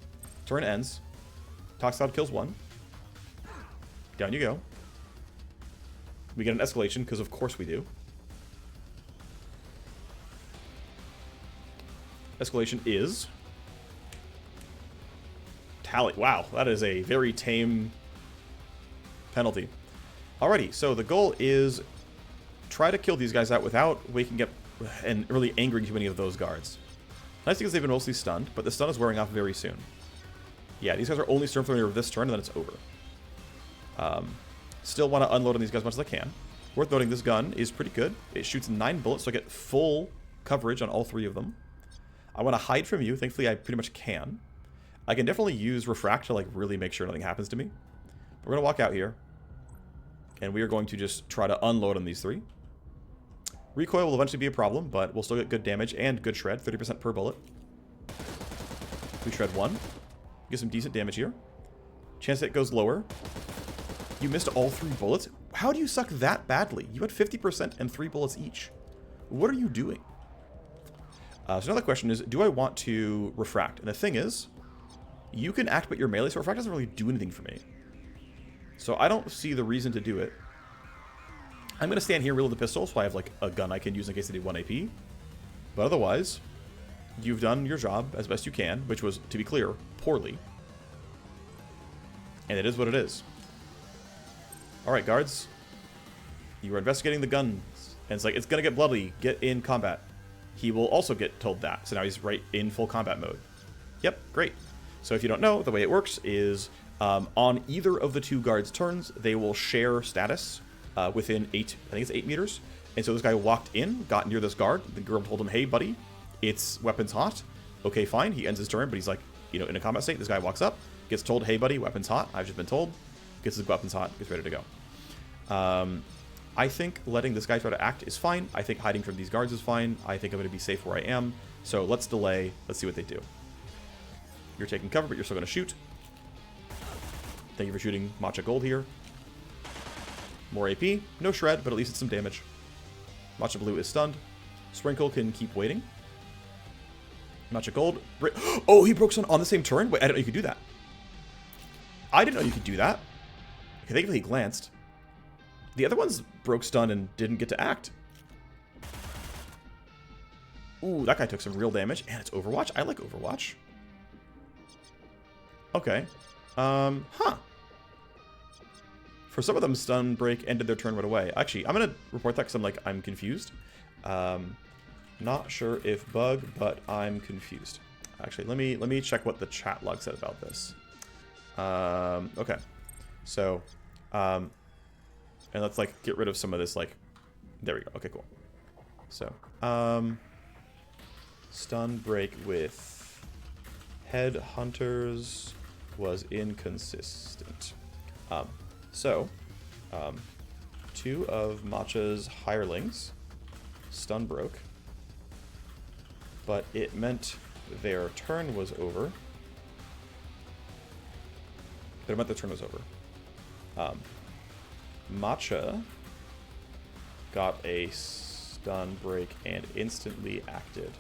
turn ends. Toxicloud kills one. Down you go. We get an escalation, because of course we do. Escalation is... Tally. Wow, that is a very tame penalty. Alrighty, so the goal is try to kill these guys out without waking up and really angering too many of those guards. Nice because they've been mostly stunned, but the stun is wearing off very soon. Yeah, these guys are only storm familiar this turn, and then it's over. Still want to unload on these guys as much as I can. Worth noting, this gun is pretty good. It shoots 9 bullets, so I get full coverage on all 3 of them. I want to hide from you. Thankfully, I pretty much can. I can definitely use Refract to, like, really make sure nothing happens to me. But we're going to walk out here. And we are going to just try to unload on these 3. Recoil will eventually be a problem, but we'll still get good damage and good shred. 30% per bullet. We shred 1. Get some decent damage here. Chance that it goes lower. You missed all 3 bullets? How do you suck that badly? You had 50% and 3 bullets each. What are you doing? So another question is, do I want to Refract? And the thing is, you can act but your melee, so Refract doesn't really do anything for me. So I don't see the reason to do it. I'm going to stand here, reload the pistol, so I have like a gun I can use in case I need 1 AP. But otherwise, you've done your job as best you can, which was, to be clear, poorly. And it is what it is. Alright, guards. You are investigating the guns. And it's like, it's going to get bloody. Get in combat. He will also get told that. So now he's right in full combat mode. Yep, great. So if you don't know, the way it works is on either of the 2 guards' turns, they will share status within 8, I think it's 8 meters. And so this guy walked in, got near this guard. The girl told him, hey, buddy, it's weapons hot. Okay, fine. He ends his turn, but he's like, you know, in a combat state. This guy walks up, gets told, hey, buddy, weapons hot. I've just been told. Gets his weapons hot, gets ready to go. I think letting this guy try to act is fine. I think hiding from these guards is fine. I think I'm going to be safe where I am. So let's delay. Let's see what they do. You're taking cover, but you're still going to shoot. Thank you for shooting Matcha Gold here. More AP. No shred, but at least it's some damage. Matcha Blue is stunned. Sprinkle can keep waiting. Matcha Gold. Oh, he broke stun on the same turn? Wait, I didn't know you could do that. I didn't know you could do that. Okay, thankfully he glanced. The other ones broke stun and didn't get to act. Ooh, that guy took some real damage. And it's Overwatch. I like Overwatch. Okay. Huh. For some of them, stun break ended their turn right away. Actually, I'm going to report that because I'm confused. Not sure if bug, but I'm confused. Actually, let me check what the chat log said about this. Okay. So, and let's like get rid of some of this, like, there we go. Okay, cool. So, stun break with headhunters was inconsistent. Two of Matcha's hirelings stun broke, but it meant their turn was over. Matcha got a stun break and instantly acted.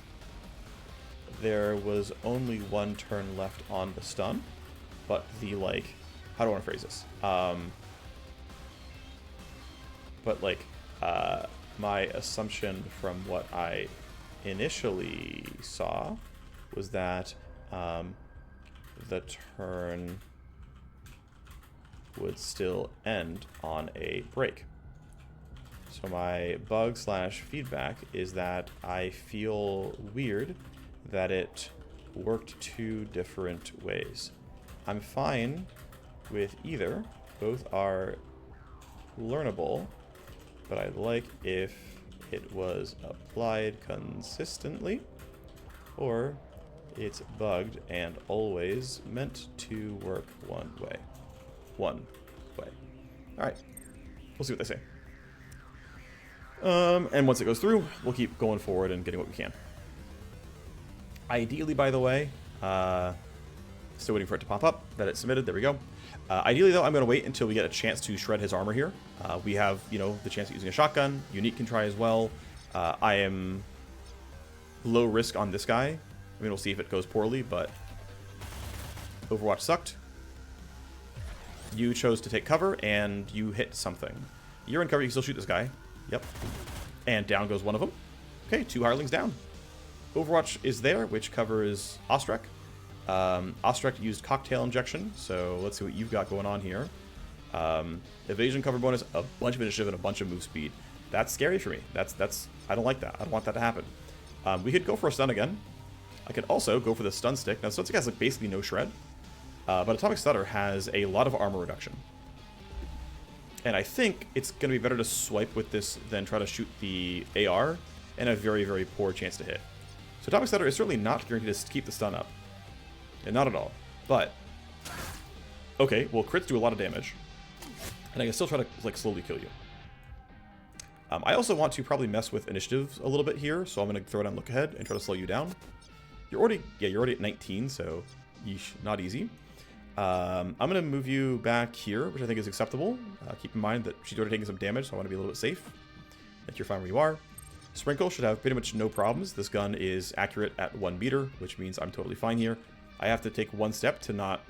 There was only one turn left on the stun, but the, like, how do I want to phrase this? My assumption from what I initially saw was that the turn would still end on a break. So my bug / feedback is that I feel weird that it worked two different ways. I'm fine with either. Both are learnable, but I'd like if it was applied consistently, or it's bugged and always meant to work one way. Alright, we'll see what they say. And once it goes through, we'll keep going forward and getting what we can. Ideally, by the way, still waiting for it to pop up, that it's submitted, there we go. Ideally, though, I'm going to wait until we get a chance to shred his armor here. We have, the chance of using a shotgun. Unique can try as well. I am low risk on this guy. I mean, we'll see if it goes poorly, but Overwatch sucked. You chose to take cover, and you hit something. You're in cover, you can still shoot this guy. Yep. And down goes one of them. Okay, 2 hirelings down. Overwatch is there, which covers Ostrek. Ostrek used cocktail injection, so let's see what you've got going on here. Evasion cover bonus, a bunch of initiative, and a bunch of move speed. That's scary for me. That's I don't like that. I don't want that to happen. We could go for a stun again. I could also go for the stun stick. Now, stun stick has like basically no shred, but Atomic Stutter has a lot of armor reduction. And I think it's going to be better to swipe with this than try to shoot the AR, and a very, very poor chance to hit. So Atomic Stutter is certainly not guaranteed to keep the stun up. And not at all. But, okay, well, crits do a lot of damage. And I can still try to, like, slowly kill you. I also want to probably mess with initiative a little bit here, so I'm going to throw it on look ahead and try to slow you down. You're already at 19, so yeesh, not easy. I'm going to move you back here, which I think is acceptable. Keep in mind that she's already taking some damage, so I want to be a little bit safe. I think you're fine where you are. Sprinkle should have pretty much no problems. This gun is accurate at 1 meter, which means I'm totally fine here. I have to take 1 step to not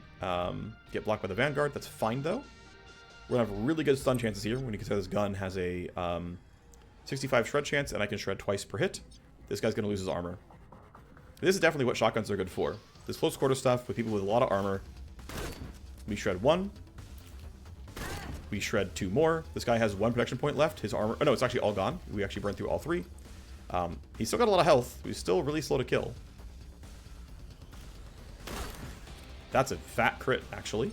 get blocked by the Vanguard. That's fine, though. We're going to have really good stun chances here when you consider this gun has a 65 shred chance, and I can shred twice per hit. This guy's going to lose his armor. This is definitely what shotguns are good for. This close quarter stuff with people with a lot of armor. We shred 1. We shred 2 more. This guy has 1 protection point left. His armor... Oh, no, it's actually all gone. We actually burned through all 3. He's still got a lot of health. He's still really slow to kill. That's a fat crit, actually.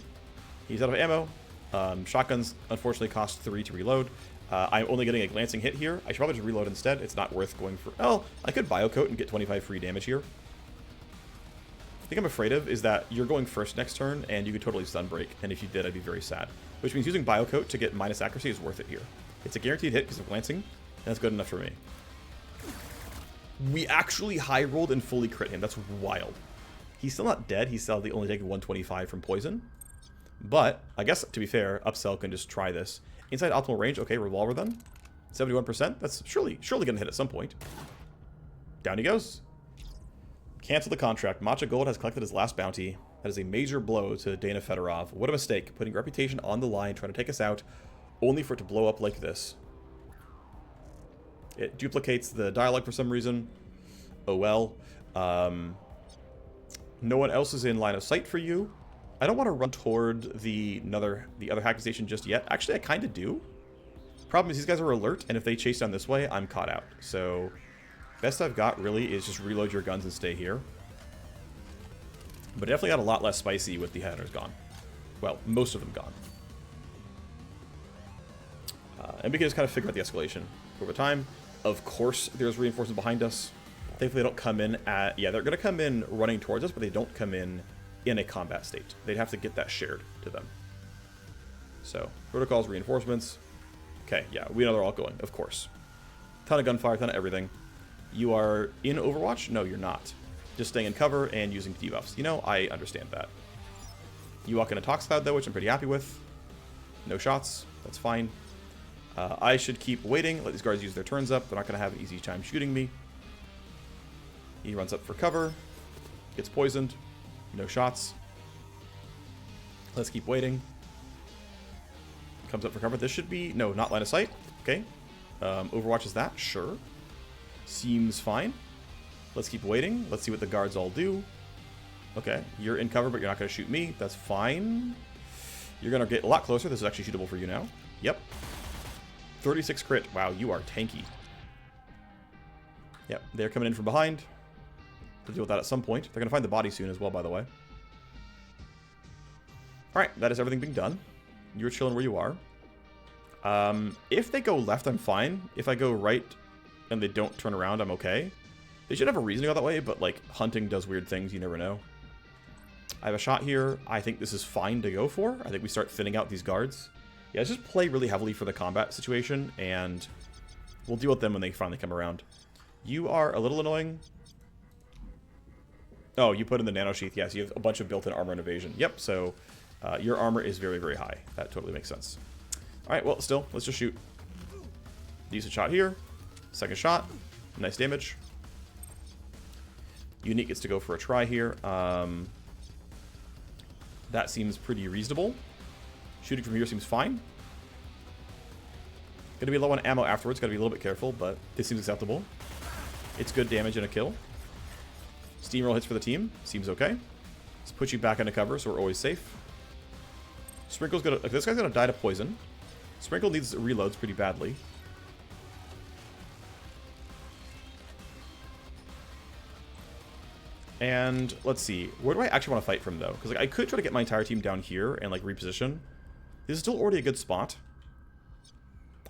He's out of ammo. Shotguns, unfortunately, cost 3 to reload. I'm only getting a glancing hit here. I should probably just reload instead. It's not worth going for... Oh, I could biocoat and get 25 free damage here. The thing I'm afraid of is that you're going first next turn, and you could totally stun break. And if you did, I'd be very sad. Which means using biocoat to get minus accuracy is worth it here. It's a guaranteed hit because of glancing, and that's good enough for me. We actually high rolled and fully crit him. That's wild. He's still not dead. He's still only taking 125 from poison. But, I guess, to be fair, Upsell can just try this. Inside optimal range, okay, revolver then. 71%, that's surely gonna hit at some point. Down he goes. Cancel the contract. Matcha Gold has collected his last bounty. That is a major blow to Dana Fedorov. What a mistake, putting reputation on the line, trying to take us out, only for it to blow up like this. It duplicates the dialogue for some reason. Oh well. No one else is in line of sight for you. I don't want to run toward the other hacking station just yet. Actually, I kind of do. Problem is these guys are alert, and if they chase down this way, I'm caught out. So, best I've got really is just reload your guns and stay here. But it definitely got a lot less spicy with the headers gone. Well, most of them gone. And we can just kind of figure out the escalation over time. Of course, there's reinforcements behind us. Thankfully, they don't come in at... Yeah, they're going to come in running towards us, but they don't come in a combat state. They'd have to get that shared to them. So, protocols, reinforcements. Okay, yeah, we know they're all going, of course. Ton of gunfire, ton of everything. You are in Overwatch? No, you're not. Just staying in cover and using debuffs. You know, I understand that. You walk in a Tox Cloud, though, which I'm pretty happy with. No shots. That's fine. I should keep waiting. Let these guards use their turns up. They're not going to have an easy time shooting me. He runs up for cover. Gets poisoned. No shots. Let's keep waiting. Comes up for cover. This should be... No, not line of sight. Okay. Overwatch is that? Sure. Seems fine. Let's keep waiting. Let's see what the guards all do. Okay. You're in cover, but you're not going to shoot me. That's fine. You're going to get a lot closer. This is actually shootable for you now. Yep. 36 crit. Wow, you are tanky. Yep. They're coming in from behind. To deal with that at some point. They're going to find the body soon as well, by the way. Alright, that is everything being done. You're chilling where you are. If they go left, I'm fine. If I go right and they don't turn around, I'm okay. They should have a reason to go that way, but, like, hunting does weird things. You never know. I have a shot here. I think this is fine to go for. I think we start thinning out these guards. Yeah, let's just play really heavily for the combat situation, and we'll deal with them when they finally come around. You are a little annoying. Oh, you put in the nano sheath. Yes, you have a bunch of built-in armor and evasion. Yep, so your armor is very, very high. That totally makes sense. All right, well, still, let's just shoot. Use a shot here. Second shot. Nice damage. Unique gets to go for a try here. That seems pretty reasonable. Shooting from here seems fine. Gonna be low on ammo afterwards. Gotta be a little bit careful, but this seems acceptable. It's good damage and a kill. Steamroll hits for the team. Seems okay. Let's put you back into cover, so we're always safe. Sprinkle's gonna... This guy's gonna die to poison. Sprinkle needs reloads pretty badly. And let's see. Where do I actually want to fight from, though? Because, like, I could try to get my entire team down here and, like, reposition. This is still already a good spot.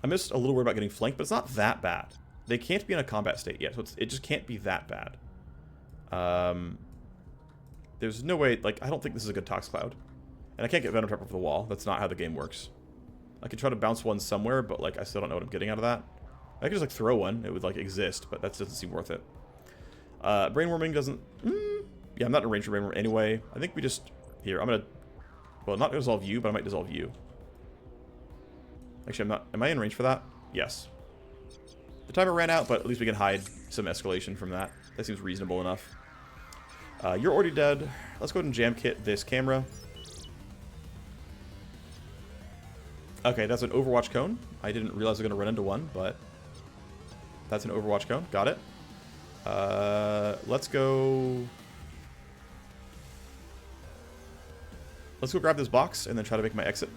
I'm just a little worried about getting flanked, but it's not that bad. They can't be in a combat state yet, so it just can't be that bad. There's no way... Like, I don't think this is a good Tox Cloud. And I can't get Venom Trap over the wall. That's not how the game works. I could try to bounce one somewhere, but, like, I still don't know what I'm getting out of that. I could just, like, throw one. It would, like, exist, but that doesn't seem worth it. Brainworming doesn't... Yeah, I'm not in range for Brainworm anyway. I think we just... Here, I'm gonna... Well, not dissolve you, but I might dissolve you. Actually, I'm not... Am I in range for that? Yes. The timer ran out, but at least we can hide some escalation from that. That seems reasonable enough. You're already dead. Let's go ahead and jam kit this camera. Okay, that's an Overwatch cone. I didn't realize I was going to run into one, but... That's an Overwatch cone. Got it. Let's go... Let's go grab this box and then try to make my exit.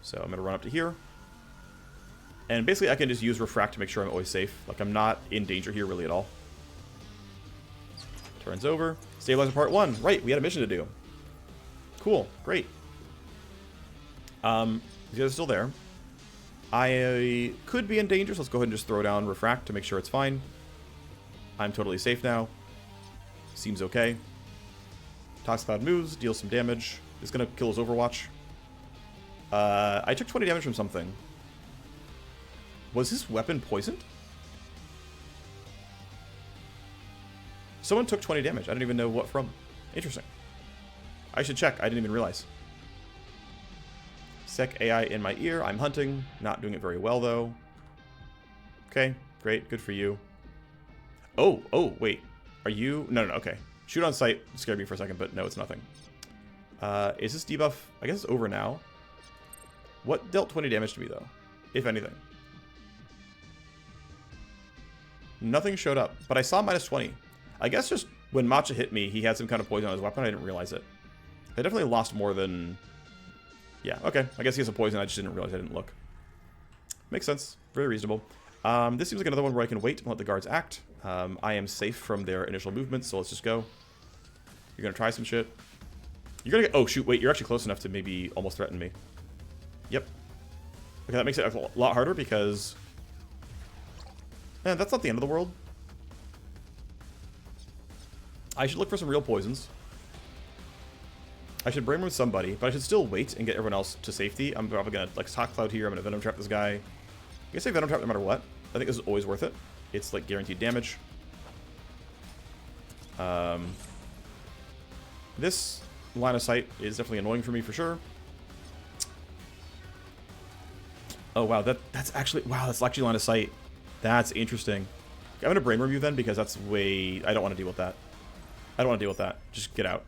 So I'm going to run up to here. And basically I can just use Refract to make sure I'm always safe. Like, I'm not in danger here really at all. Turns over. Stabilizer part 1. Right, we had a mission to do. Cool, great. These guys are still there. I could be in danger, so let's go ahead and just throw down Refract to make sure it's fine. I'm totally safe now. Seems okay. Tox Cloud moves, deals some damage. It's gonna kill his Overwatch. I took 20 damage from something. Was his weapon poisoned? Someone took 20 damage. I don't even know what from. Interesting. I should check. I didn't even realize. Sec AI in my ear. I'm hunting. Not doing it very well, though. Okay. Great. Good for you. Oh, wait. Are you... No, okay. Shoot on sight scared me for a second, but no, it's nothing. Is this debuff... I guess it's over now. What dealt 20 damage to me, though? If anything. Nothing showed up, but I saw minus 20. I guess just when Matcha hit me, he had some kind of poison on his weapon. I didn't realize it. I definitely lost more than... Yeah, okay. I guess he has a poison. I just didn't realize. I didn't look. Makes sense. Very reasonable. This seems like another one where I can wait and let the guards act. I am safe from their initial movements, so let's just go. You're going to try some shit. You're going to get... Oh, shoot, wait. You're actually close enough to maybe almost threaten me. Yep. Okay, that makes it a lot harder because... that's not the end of the world. I should look for some real poisons. I should brain with somebody, but I should still wait and get everyone else to safety. I'm probably gonna like Hot Cloud here. I'm gonna Venom Trap this guy. I guess say Venom Trap no matter what. I think this is always worth it. It's like guaranteed damage. This line of sight is definitely annoying for me for sure. Oh wow, that's actually line of sight. That's interesting. I'm gonna brainworm you then because that's way. I don't want to deal with that. I don't want to deal with that. Just get out.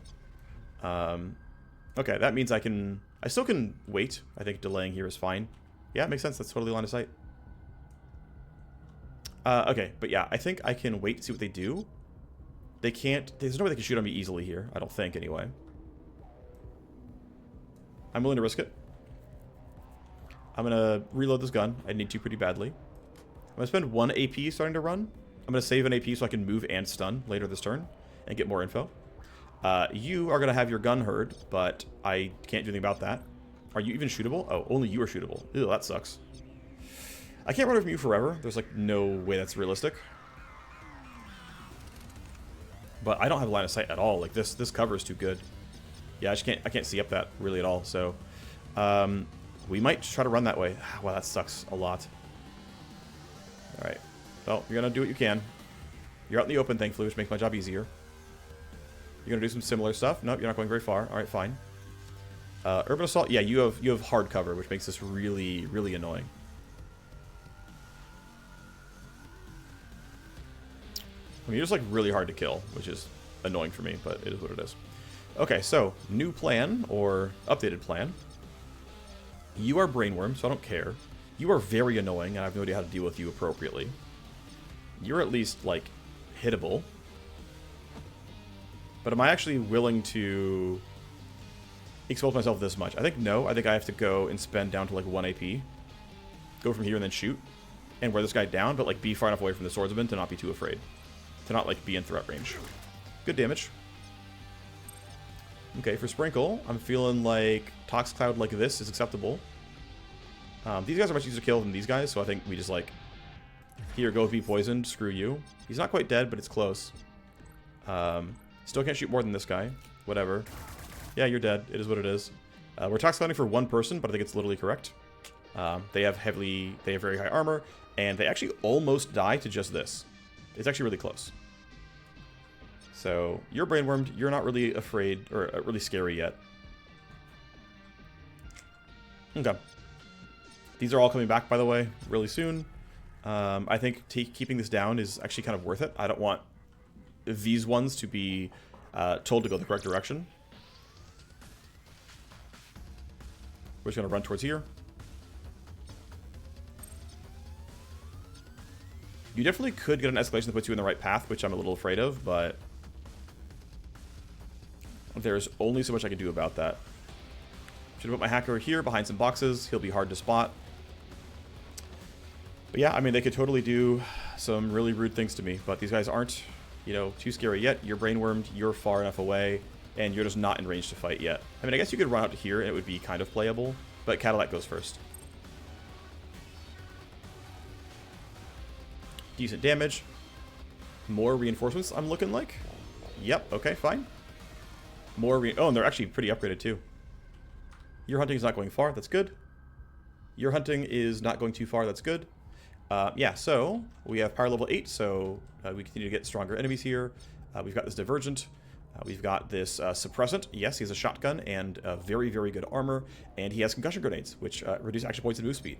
Okay, that means I still can wait. I think delaying here is fine. Yeah, it makes sense. That's totally line of sight. Okay, but yeah, I think I can wait to see what they do. They can't... There's no way they can shoot on me easily here. I don't think, anyway. I'm willing to risk it. I'm gonna reload this gun. I need to pretty badly. I'm gonna spend 1 AP starting to run. I'm gonna save an AP so I can move and stun later this turn and get more info. You are gonna have your gun heard, but I can't do anything about that. Are you even shootable? Oh, only you are shootable. Ew, that sucks. I can't run away from you forever. There's like no way that's realistic. But I don't have line of sight at all. Like this cover is too good. Yeah, I can't see up that really at all. So we might try to run that way. Wow, that sucks a lot. All right. Well, you're gonna do what you can. You're out in the open, thankfully, which makes my job easier. You're gonna do some similar stuff. Nope, you're not going very far. All right, fine. Urban Assault. Yeah, you have hard cover, which makes this really, really annoying. I mean, you're just like really hard to kill, which is annoying for me, but it is what it is. Okay, so new plan or updated plan. You are Brainworm, so I don't care. You are very annoying, and I have no idea how to deal with you appropriately. You're at least like hittable. But am I actually willing to expose myself this much? I think no. I think I have to go and spend down to like 1 AP. Go from here and then shoot. And wear this guy down, but like be far enough away from the swordsman to not be too afraid. To not like be in threat range. Good damage. Okay, for Sprinkle, I'm feeling like Tox Cloud like this is acceptable. These guys are much easier to kill than these guys, so I think we just like... Here, go be poisoned, screw you. He's not quite dead, but it's close. Still can't shoot more than this guy. Whatever. Yeah, you're dead. It is what it is. We're Tox Clouding for 1 person, but I think it's literally correct. They have very high armor, and they actually almost die to just this. It's actually really close. So, you're brainwormed. You're not really afraid, or really scary yet. Okay. These are all coming back, by the way, really soon. I think keeping this down is actually kind of worth it. I don't want these ones to be told to go the correct direction. We're just going to run towards here. You definitely could get an escalation that puts you in the right path, which I'm a little afraid of, but there's only so much I can do about that. Should have put my hacker here behind some boxes. He'll be hard to spot. But yeah, I mean, they could totally do some really rude things to me, but these guys aren't, you know, too scary yet. You're brainwormed, you're far enough away, and you're just not in range to fight yet. I mean, I guess you could run out to here and it would be kind of playable, but Cadillac goes first. Decent damage. More reinforcements, I'm looking like. Yep, okay, fine. More oh, and they're actually pretty upgraded too. Your hunting is not going far, that's good. Your hunting is not going too far, that's good. Yeah, so we have power level 8, so we continue to get stronger enemies here. We've got this Divergent. We've got this Suppressant. Yes, he has a shotgun and very, very good armor. And he has concussion grenades, which reduce action points and move speed.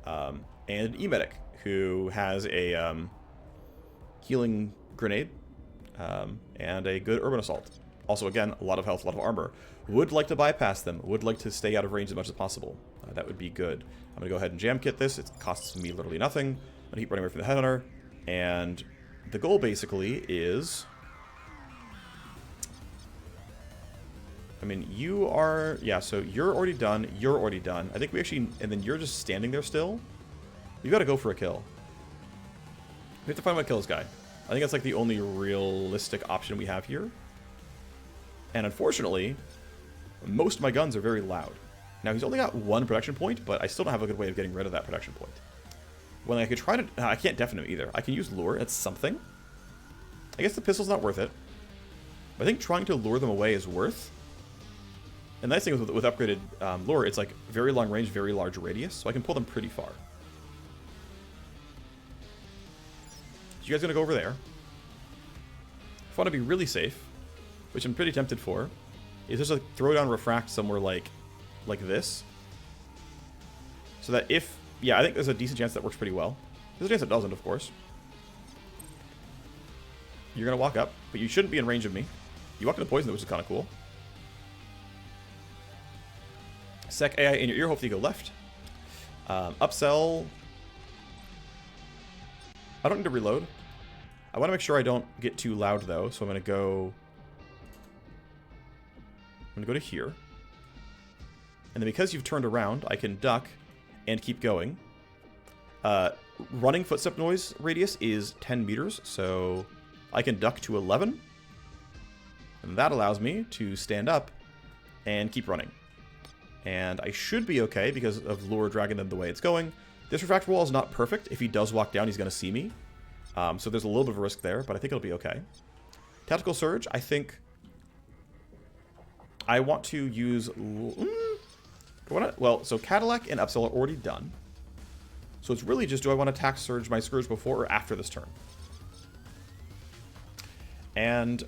And an E-Medic, who has a healing grenade and a good urban assault. Also, again, a lot of health, a lot of armor. Would like to bypass them. Would like to stay out of range as much as possible. That would be good. I'm going to go ahead and jam kit this. It costs me literally nothing. I'm going to keep running away from the Headhunter. And the goal basically is... I mean, you are... Yeah, so you're already done. You're already done. I think we actually... And then you're just standing there still. You've got to go for a kill. We have to find out how to kill this guy. I think that's like the only realistic option we have here. And unfortunately, most of my guns are very loud. Now, he's only got 1 protection point, but I still don't have a good way of getting rid of that protection point. Well, I could try to... I can't deafen him either. I can use lure. It's something. I guess the pistol's not worth it. But I think trying to lure them away is worth. And the nice thing is with upgraded lure, it's like very long range, very large radius, so I can pull them pretty far. So you guys gonna go over there. If I want to be really safe, which I'm pretty tempted for, is just like throw down refract somewhere like this. So that if... Yeah, I think there's a decent chance that works pretty well. There's a chance it doesn't, of course. You're going to walk up, but you shouldn't be in range of me. You walk into poison, which is kind of cool. Sec AI in your ear, hopefully you go left. Upsell. I don't need to reload. I want to make sure I don't get too loud, though, so I'm going to go... I'm going to go to here. And then because you've turned around, I can duck and keep going. Running footstep noise radius is 10 meters, so I can duck to 11. And that allows me to stand up and keep running. And I should be okay because of Lure Dragon and the way it's going. This refractor wall is not perfect. If he does walk down, he's going to see me. So there's a little bit of a risk there, but I think it'll be okay. Tactical Surge, I think I want to use... Well, so Cadillac and Upsell are already done. So it's really just, do I want to attack Surge my Scourge before or after this turn? And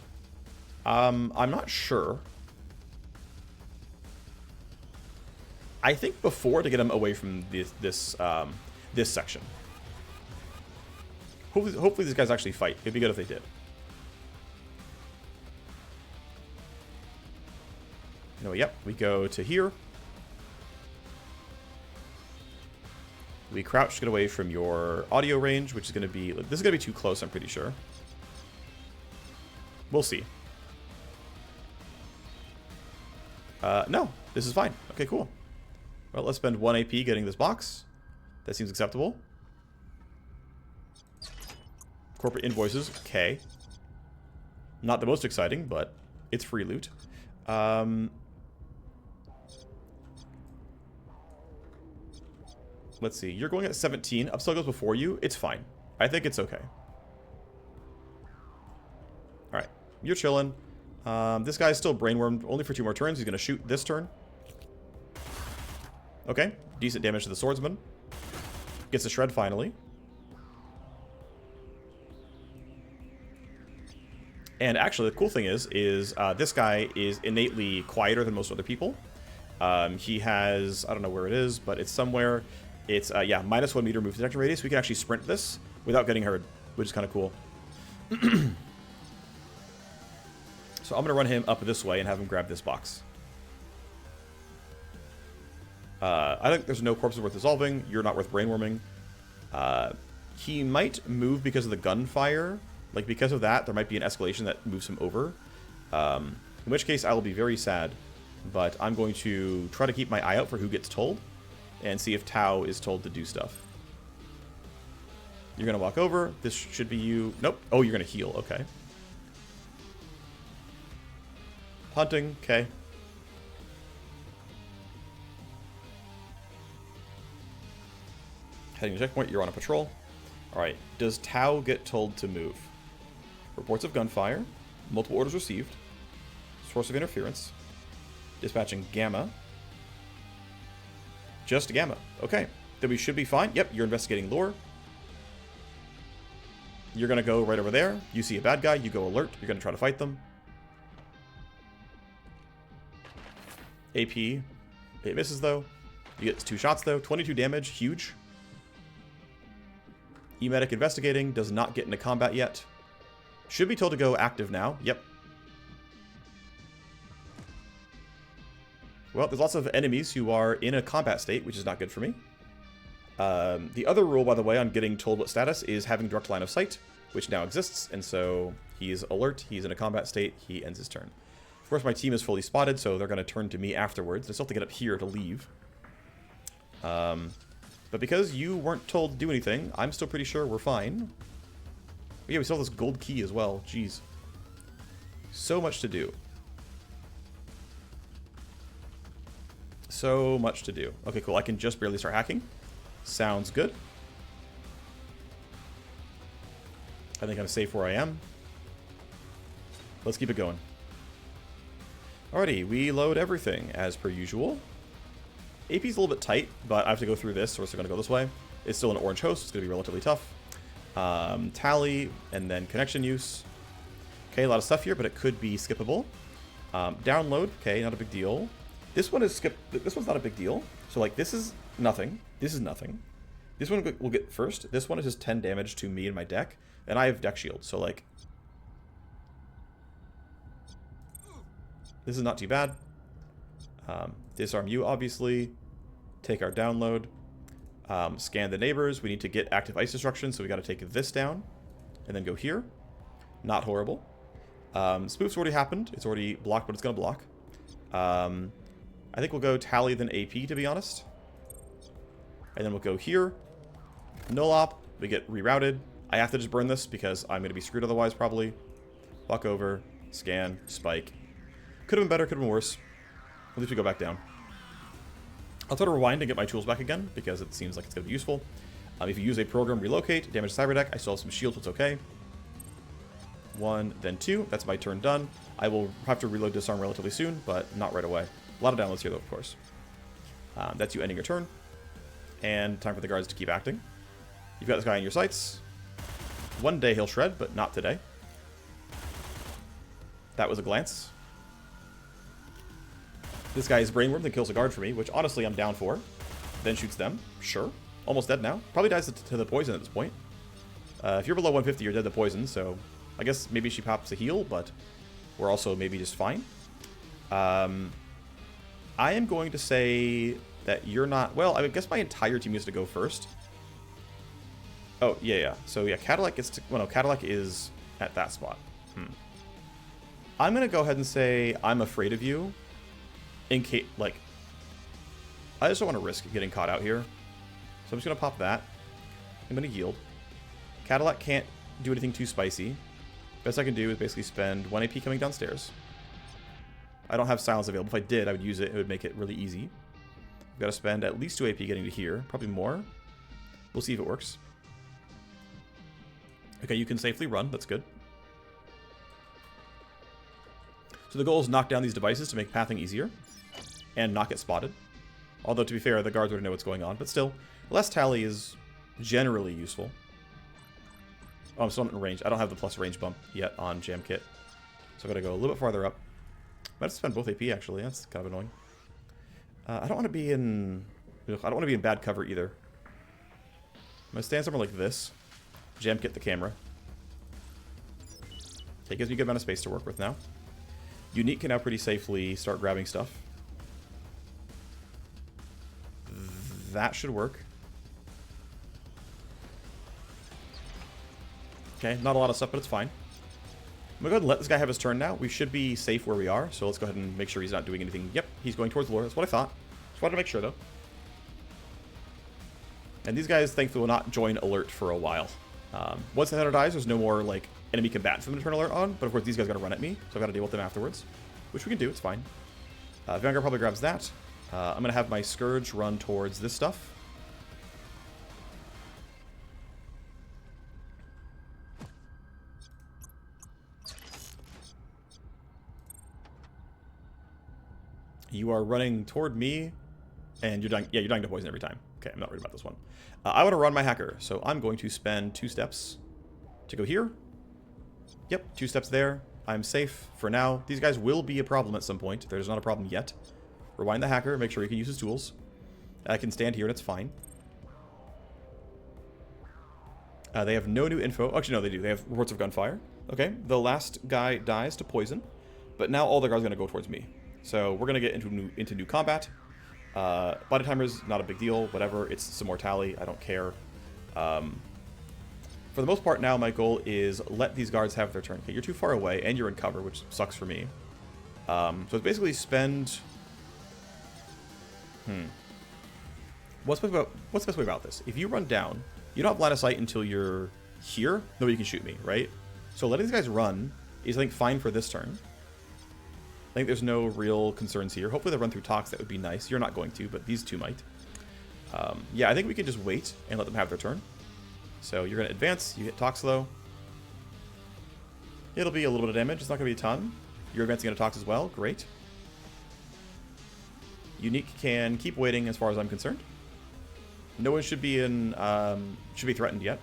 I'm not sure. I think before to get him away from this section. Hopefully these guys actually fight. It'd be good if they did. No, yep, we go to here. We crouch to get away from your audio range, which is going to be... This is going to be too close, I'm pretty sure. We'll see. No, this is fine. Okay, cool. Well, let's spend 1 AP getting this box. That seems acceptable. Corporate invoices, okay. Not the most exciting, but it's free loot. Let's see. You're going at 17. Upsell goes before you. It's fine. I think it's okay. Alright. You're chilling. This guy's still brainwormed only for 2 more turns. He's going to shoot this turn. Okay. Decent damage to the swordsman. Gets a shred finally. And actually, the cool thing is this guy is innately quieter than most other people. He has, I don't know where it is, but it's somewhere. It's, yeah, minus 1 meter move detection radius. We can actually sprint this without getting heard, which is kind of cool. So I'm going to run him up this way and have him grab this box. I think there's no corpses worth dissolving. You're not worth brainworming. He might move because of the gunfire. Like, because of that, there might be an escalation that moves him over. In which case, I will be very sad. But I'm going to try to keep my eye out for who gets told. And see if Tau is told to do stuff. You're going to walk over. This should be you. Nope. Oh, you're going to heal. Okay. Hunting. Okay. Heading to checkpoint. You're on a patrol. Alright. Does Tau get told to move? Reports of gunfire. Multiple orders received. Source of interference. Dispatching Gamma. Just Gamma. Okay. Then we should be fine. Yep, you're investigating lore. You're going to go right over there. You see a bad guy. You go alert. You're going to try to fight them. AP. It misses, though. You get 2 shots, though. 22 damage. Huge. E-Medic investigating. Does not get into combat yet. Should be told to go active now. Yep. Well, there's lots of enemies who are in a combat state, which is not good for me. The other rule, by the way, on getting told what status is having direct line of sight, which now exists, and so he's alert, he's in a combat state, he ends his turn. Of course, my team is fully spotted, so they're going to turn to me afterwards. I still have to get up here to leave. But because you weren't told to do anything, I'm still pretty sure we're fine. But yeah, we still have this gold key as well. Jeez. So much to do. So much to do. Okay, cool. I can just barely start hacking. Sounds good. I think I'm safe where I am. Let's keep it going. Alrighty, we load everything as per usual. AP's a little bit tight, but I have to go through this, so we're still going to go this way. It's still an orange host. It's going to be relatively tough. Tally, and then connection use. Okay, a lot of stuff here, but it could be skippable. Download, okay, not a big deal. This one is skip. This one's not a big deal. So like, this is nothing. This is nothing. This one will get first. This one is just 10 damage to me and my deck, and I have deck shield. So like, this is not too bad. Disarm you, obviously. Take our download. Scan the neighbors. We need to get active ice destruction, so we got to take this down, and then go here. Not horrible. Spoof's already happened. It's already blocked, but it's gonna block. I think we'll go Tally then AP, to be honest. And then we'll go here. Null op. We get rerouted. I have to just burn this because I'm going to be screwed otherwise, probably. Walk over. Scan. Spike. Could have been better. Could have been worse. At least we go back down. I'll try to rewind and get my tools back again because it seems like it's going to be useful. If you use a program relocate, damage cyber deck, I still have some shields, so it's okay. 1, then 2. That's my turn done. I will have to reload disarm relatively soon, but not right away. A lot of downloads here, though, of course. That's you ending your turn. And time for the guards to keep acting. You've got this guy in your sights. One day he'll shred, but not today. That was a glance. This guy is brainworm, then kills a guard for me, which honestly I'm down for. Then shoots them. Sure. Almost dead now. Probably dies to the poison at this point. If you're below 150, you're dead to poison, so I guess maybe she pops a heal, but we're also maybe just fine. I am going to say that you're not... Well, I guess my entire team needs to go first. Oh, yeah. So, yeah, Cadillac gets to... Well, no, Cadillac is at that spot. I'm going to go ahead and say I'm afraid of you. In case... Like... I just don't want to risk getting caught out here. So I'm just going to pop that. I'm going to yield. Cadillac can't do anything too spicy. Best I can do is basically spend 1 AP coming downstairs. I don't have silence available. If I did, I would use it. It would make it really easy. I've got to spend at least 2 AP getting to here. Probably more. We'll see if it works. Okay, you can safely run. That's good. So the goal is knock down these devices to make pathing easier. And not get spotted. Although, to be fair, the guards would know what's going on. But still, less tally is generally useful. Oh, I'm still not in range. I don't have the plus range bump yet on Jam Kit. So I've got to go a little bit farther up. Might have to spend both AP, actually. That's kind of annoying. I don't want to be in... I don't want to be in bad cover, either. I'm going to stand somewhere like this. Jam Kit the camera. Okay, gives me a good amount of space to work with now. Unique can now pretty safely start grabbing stuff. That should work. Okay, not a lot of stuff, but it's fine. I'm going to go ahead and let this guy have his turn now. We should be safe where we are, so let's go ahead and make sure he's not doing anything. Yep, he's going towards the lore. That's what I thought. Just wanted to make sure, though. And these guys, thankfully, will not join alert for a while. Once the hunter dies, there's no more, like, enemy combatants for them to turn alert on, but of course these guys got to run at me, so I've got to deal with them afterwards. Which we can do, it's fine. Vanguard probably grabs that. I'm going to have my Scourge run towards this stuff. You are running toward me, and you're dying. Yeah, you're dying to poison every time. Okay, I'm not worried about this one. I want to run my hacker, so I'm going to spend 2 steps to go here. Yep, 2 steps there. I'm safe for now. These guys will be a problem at some point. There's not a problem yet. Rewind the hacker, make sure he can use his tools. I can stand here, and it's fine. They have no new info. Actually, no, they do. They have reports of gunfire. Okay, the last guy dies to poison, but now all the guards are going to go towards me. So we're going to get into new combat. Body timer's not a big deal. Whatever. It's some more tally. I don't care. For the most part now, my goal is let these guards have their turn. Okay, you're too far away, and you're in cover, which sucks for me. So it's basically spend... What's the best way about this? If you run down, you don't have line of sight until you're here. Nobody can shoot me, right? So letting these guys run is, I think, fine for this turn. think there's no real concerns here. Hopefully they run through Tox. That would be nice. You're not going to, but these two might. Yeah, I think we can just wait and let them have their turn. So you're going to advance. You hit Tox though. It'll be a little bit of damage. It's not going to be a ton. You're advancing into Tox as well. Great. Unique can keep waiting as far as I'm concerned. No one should be threatened yet.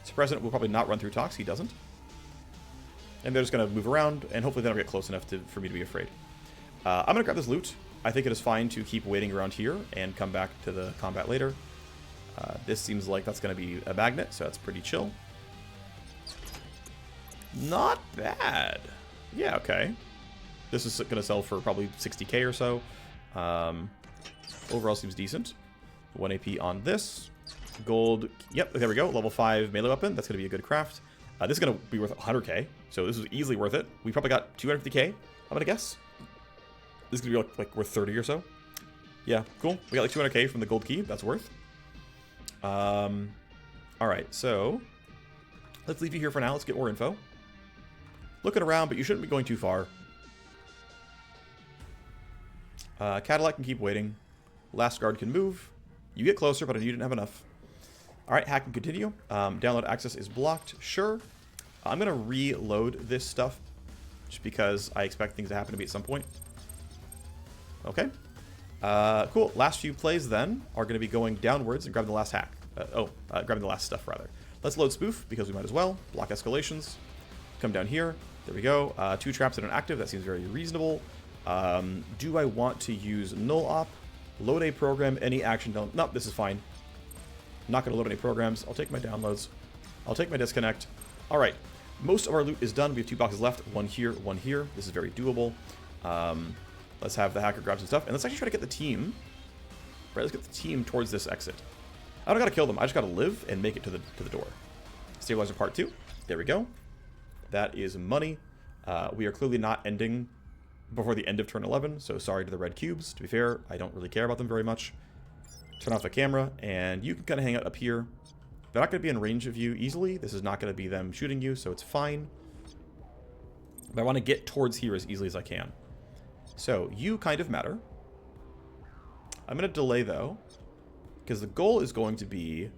Suppressant will probably not run through Tox. He doesn't. And they're just going to move around, and hopefully they don't get close enough for me to be afraid. I'm going to grab this loot. I think it is fine to keep waiting around here and come back to the combat later. This seems like that's going to be a magnet, so that's pretty chill. Not bad. Yeah, okay. This is going to sell for probably 60k or so. Overall seems decent. 1 AP on this. Gold. Yep, there we go. Level 5 melee weapon. That's going to be a good craft. This is going to be worth 100k, so this is easily worth it. We probably got 250k, I'm going to guess. This is going to be like worth 30 or so. Yeah, cool. We got like 200k from the gold key. That's worth. Alright, so let's leave you here for now. Let's get more info. Looking around, but you shouldn't be going too far. Cadillac can keep waiting. Last guard can move. You get closer, but you didn't have enough. Alright, hack and continue. Download access is blocked. Sure. I'm going to reload this stuff just because I expect things to happen to me at some point. Okay. Cool. Last few plays then are going to be going downwards and grabbing the last hack. Grabbing the last stuff, rather. Let's load spoof because we might as well. Block escalations. Come down here. There we go. 2 traps that are active. That seems very reasonable. Do I want to use null op? Load a program, any action don't. Nope, this is fine. I'm not going to load any programs. I'll take my downloads. I'll take my disconnect. All right. Most of our loot is done. We have 2 boxes left. 1 here, 1 here. This is very doable. Let's have the hacker grab some stuff. And let's actually try to get the team. Right, let's get the team towards this exit. I don't got to kill them. I just got to live and make it to the door. Stabilizer part 2. There we go. That is money. We are clearly not ending before the end of turn 11, so sorry to the red cubes. To be fair, I don't really care about them very much. Turn off the camera, and you can kind of hang out up here. They're not going to be in range of you easily. This is not going to be them shooting you, so it's fine. But I want to get towards here as easily as I can. So, you kind of matter. I'm going to delay, though, because the goal is going to be...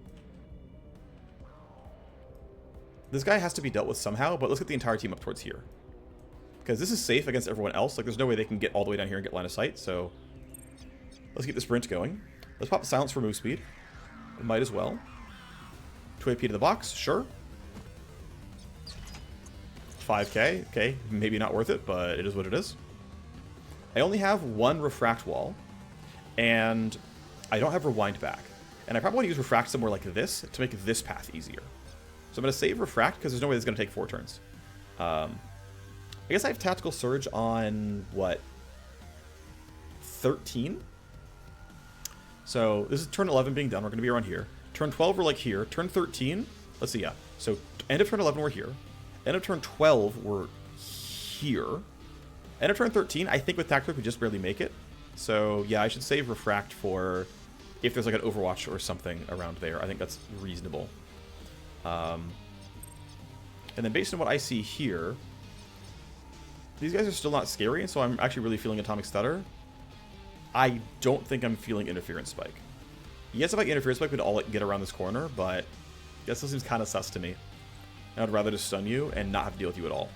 This guy has to be dealt with somehow, but let's get the entire team up towards here. Because this is safe against everyone else. Like, there's no way they can get all the way down here and get line of sight, so... Let's keep the sprint going. Let's pop the silence for move speed. Might as well. 2 AP to the box, sure. 5k, okay, maybe not worth it, but it is what it is. I only have 1 refract wall, and I don't have rewind back. And I probably want to use refract somewhere like this to make this path easier. So I'm going to save refract because there's no way it's going to take 4 turns. I guess I have tactical surge on, what, 13? So this is turn 11 being done. We're going to be around here. Turn 12, we're like here. Turn 13, let's see, yeah. So end of turn 11, we're here. End of turn 12, we're here. End of turn 13, I think with tactical, we just barely make it. So yeah, I should save refract for if there's like an Overwatch or something around there. I think that's reasonable. And then based on what I see here, these guys are still not scary, and so I'm actually really feeling Atomic Stutter. I don't think I'm feeling Interference Spike. Yes, if I Interference Spike, we'd all get around this corner, but I guess this seems kind of sus to me. I'd rather just stun you and not have to deal with you at all.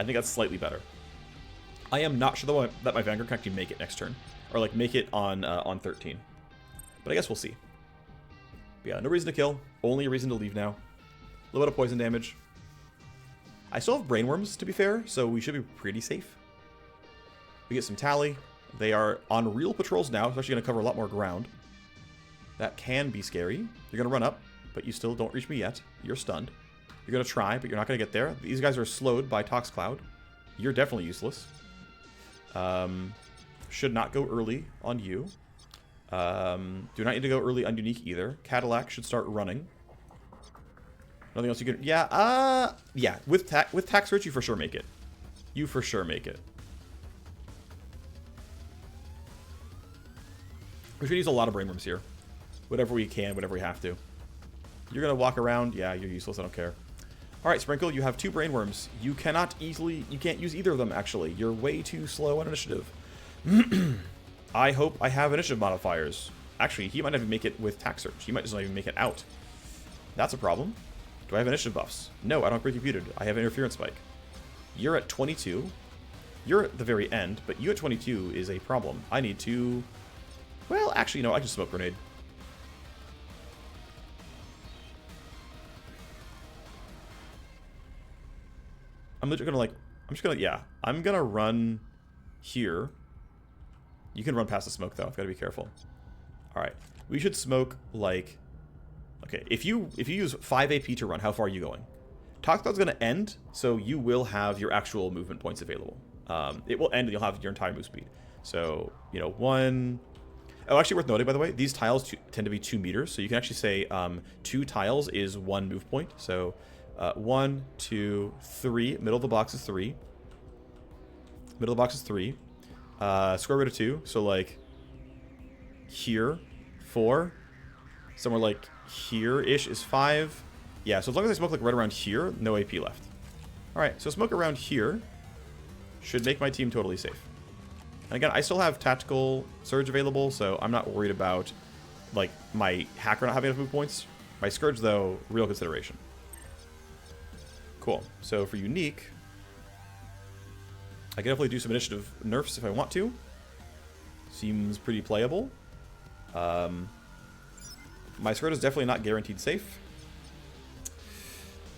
I think that's slightly better. I am not sure, though, that my Vanguard can actually make it next turn. Or, like, make it on 13. But I guess we'll see. But yeah, no reason to kill. Only a reason to leave now. A little bit of poison damage. I still have Brainworms, to be fair, so we should be pretty safe. We get some tally. They are on real patrols now, so actually going to cover a lot more ground. That can be scary. You're going to run up, but you still don't reach me yet. You're stunned. You're going to try, but you're not going to get there. These guys are slowed by Tox Cloud. You're definitely useless. Should not go early on you. Do not need to go early on Unique either. Cadillac should start running. Nothing else you can... Yeah, yeah. With Tax Rich, you for sure make it. You for sure make it. We should use a lot of Brainworms here. Whatever we can, whatever we have to. You're going to walk around. Yeah, you're useless. I don't care. All right, Sprinkle, you have 2 brainworms. You can't use either of them, actually. You're way too slow on initiative. I hope I have initiative modifiers. Actually, he might not even make it with Tax Search. He might just not even make it out. That's a problem. Do I have initiative buffs? No, I don't have Pre-Computed. I have Interference Spike. You're at 22. You're at the very end, but you at 22 is a problem. I need to... Well, actually, no, I can Smoke Grenade. I'm literally gonna I'm gonna run here. You can run past the smoke though. I've got to be careful. All right, we should smoke like. Okay, if you use 5 AP to run, how far are you going? Talk Cloud's gonna end, so you will have your actual movement points available. It will end, and you'll have your entire move speed. So 1. Oh, actually worth noting, by the way, these tiles tend to be 2 meters, so you can actually say 2 tiles is 1 move point. So 1, 2, 3. Middle of the box is 3. Middle of the box is 3. Square root of 2. So like here, 4. Somewhere like here-ish is 5. Yeah, so as long as I smoke like right around here, no AP left. All right, so smoke around here should make my team totally safe. And again, I still have tactical surge available, so I'm not worried about like my hacker not having enough move points. My Scourge, though, real consideration. Cool. So for unique, I can definitely do some initiative nerfs if I want to. Seems pretty playable. My Scourge is definitely not guaranteed safe.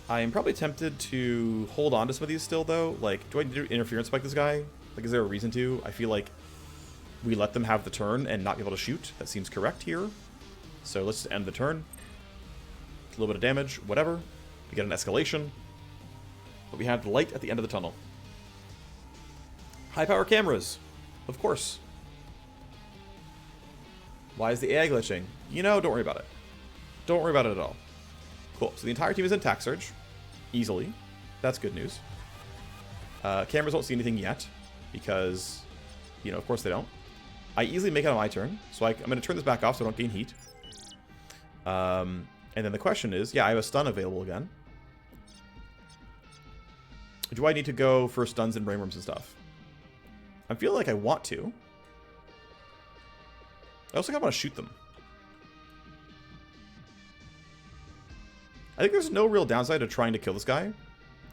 I am probably tempted to hold on to some of these still, though. Like, do I need to interference spike this guy? Like, is there a reason to? I feel like we let them have the turn and not be able to shoot. That seems correct here. So let's just end the turn. A little bit of damage, whatever. We get an escalation. But we have the light at the end of the tunnel. High power cameras. Of course. Why is the AI glitching? Don't worry about it. Don't worry about it at all. Cool. So the entire team is in Tax Surge. Easily. That's good news. Cameras won't see anything yet. Because, of course they don't. I easily make it on my turn. So I'm going to turn this back off so I don't gain heat. And then the question is, I have a stun available again. Do I need to go for stuns and brainworms and stuff? I'm feeling like I want to. I also kind of want to shoot them. I think there's no real downside to trying to kill this guy.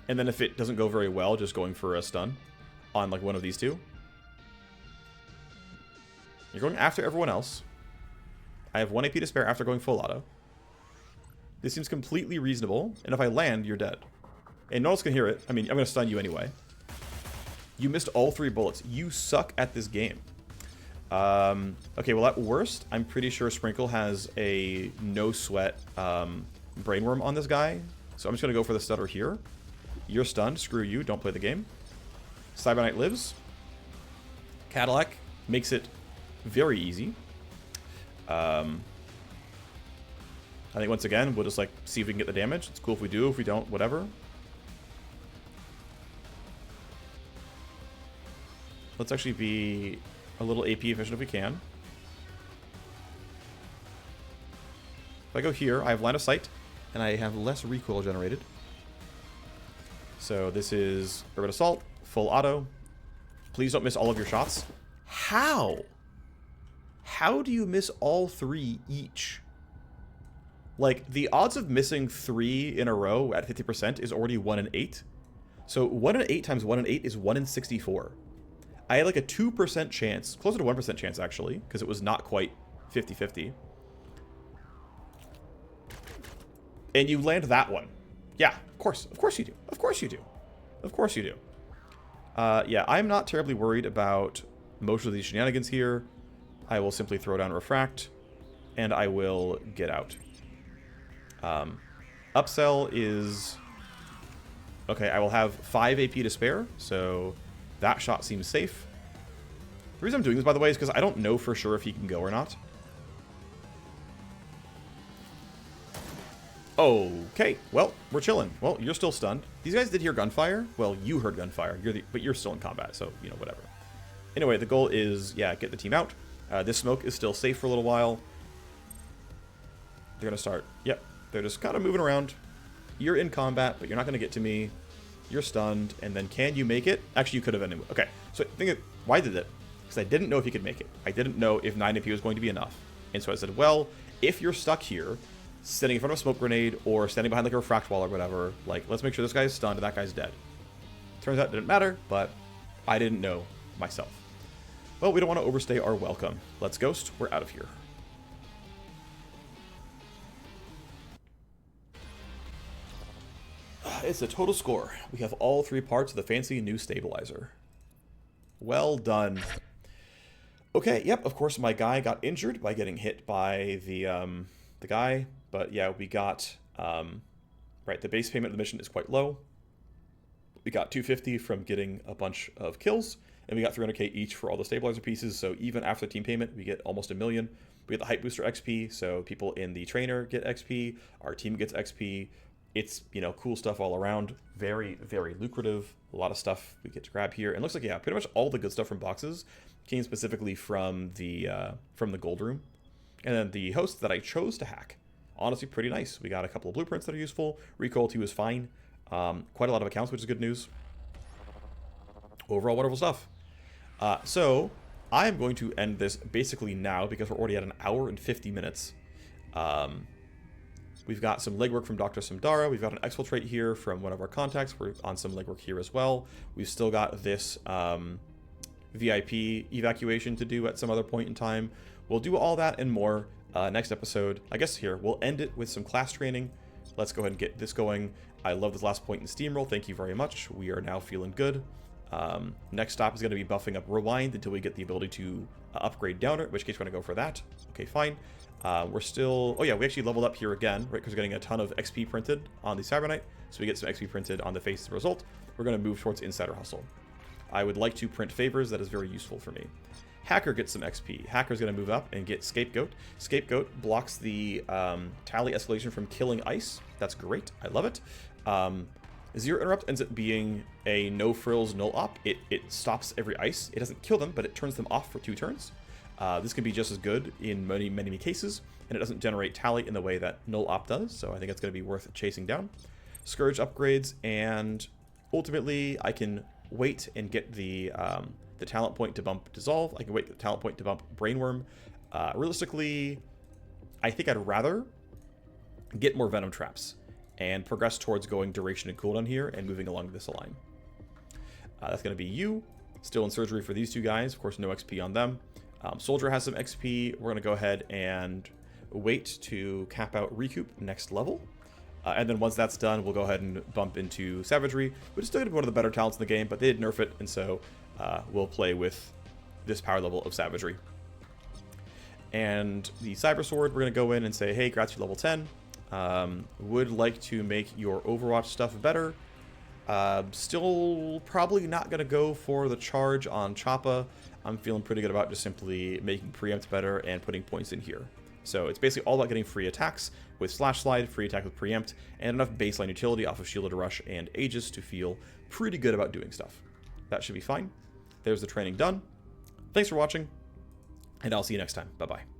And then if it doesn't go very well, just going for a stun on like one of these two. You're going after everyone else. I have 1 AP to spare after going full auto. This seems completely reasonable. And if I land, you're dead. And no one's going to hear it. I mean, I'm going to stun you anyway. You missed all 3 bullets. You suck at this game. Okay, well, at worst, I'm pretty sure Sprinkle has a no-sweat brainworm on this guy. So I'm just going to go for the stutter here. You're stunned. Screw you. Don't play the game. Cyber Knight lives. Cadillac makes it very easy. I think once again, we'll just like see if we can get the damage. It's cool if we do. If we don't, whatever. Let's actually be a little AP efficient if we can. If I go here, I have line of sight, and I have less recoil generated. So this is Urban Assault, full auto. Please don't miss all of your shots. How? How do you miss all 3 each? Like, the odds of missing 3 in a row at 50% is already 1 in 8. So 1 in 8 times 1 in 8 is 1 in 64. I had like a 2% chance, closer to 1% chance actually, because it was not quite 50-50. And you land that one. Yeah, of course you do. Of course you do. Of course you do. Yeah, I'm not terribly worried about most of these shenanigans here. I will simply throw down Refract, and I will get out. Upsell is... Okay, I will have 5 AP to spare, so that shot seems safe. The reason I'm doing this, by the way, is because I don't know for sure if he can go or not. Okay, well, we're chilling. Well, you're still stunned. These guys did hear gunfire. Well, you heard gunfire, but you're still in combat, so, whatever. Anyway, the goal is, get the team out. This smoke is still safe for a little while. They're going to start. Yep, they're just kind of moving around. you're in combat, but you're not going to get to me. You're stunned, and then can you make it? Actually, you could have anyway. Okay, so why did it? Because I didn't know if he could make it. I didn't know if 9 AP was going to be enough. And so I said, well, if you're stuck here, standing in front of a smoke grenade or standing behind like a refract wall or whatever, like, let's make sure this guy's stunned and that guy's dead. Turns out it didn't matter, but I didn't know myself. Well, we don't want to overstay our welcome. Let's Ghost. We're out of here. It's a total score. We have all 3 parts of the fancy new stabilizer. Well done. Okay, yep, of course my guy got injured by getting hit by the guy. But yeah, we got, right, the base payment of the mission is quite low. We got 250 from getting a bunch of kills, and we got 300k each for all the stabilizer pieces, so even after the team payment, we get almost $1 million. We get the hype booster XP, so people in the trainer get XP, our team gets XP. It's, you know, cool stuff all around. Very, very lucrative. A lot of stuff we get to grab here. And looks like, yeah, pretty much all the good stuff from boxes came specifically from the gold room. And then the host that I chose to hack, honestly pretty nice. We got a couple of blueprints that are useful. Recoil 2 is fine. Quite a lot of accounts, which is good news. Overall, wonderful stuff. So I am going to end this basically now because we're already at 1 hour and 50 minutes. We've got some legwork from Dr. Samdara. We've got an exfiltrate here from one of our contacts. We're on some legwork here as well. We've still got this VIP evacuation to do at some other point in time. We'll do all that and more next episode. I guess here, we'll end it with some class training. Let's go ahead and get this going. I love this last point in Steamroll. Thank you very much. We are now feeling good. Next stop is going to be buffing up Rewind until we get the ability to upgrade Downer, in which case we're going to go for that. Okay, fine. We're still... Oh yeah, we actually leveled up here again, right? Because we're getting a ton of XP printed on the Cyberknight. So we get some XP printed on the face as a result. We're going to move towards Insider Hustle. I would like to print favors. That is very useful for me. Hacker gets some XP. Hacker's going to move up and get Scapegoat. Scapegoat blocks the tally escalation from killing ice. That's great. I love it. Zero Interrupt ends up being a no-frills, null-op. It stops every ice. It doesn't kill them, but it turns them off for 2 turns. This can be just as good in many, many cases, and it doesn't generate tally in the way that null-op does, so I think it's going to be worth chasing down. Scourge upgrades, and ultimately I can wait and get the talent point to bump Dissolve. I can wait for the talent point to bump Brainworm. Realistically, I think I'd rather get more Venom Traps and progress towards going Duration and Cooldown here and moving along this line. That's going to be you. Still in Surgery for these 2 guys. Of course, no XP on them. Soldier has some XP. We're going to go ahead and wait to cap out Recoup next level. And then once that's done, we'll go ahead and bump into Savagery, which is still going to be one of the better talents in the game, but they did nerf it, and so we'll play with this power level of Savagery. And the Cybersword, we're going to go in and say, hey, Gratz, you level 10. Would like to make your Overwatch stuff better. Still probably not going to go for the charge on Choppa. I'm feeling pretty good about just simply making preempt better and putting points in here. So it's basically all about getting free attacks with Slash Slide, free attack with preempt, and enough baseline utility off of Shielded Rush and Aegis to feel pretty good about doing stuff. That should be fine. There's the training done. Thanks for watching, and I'll see you next time. Bye-bye.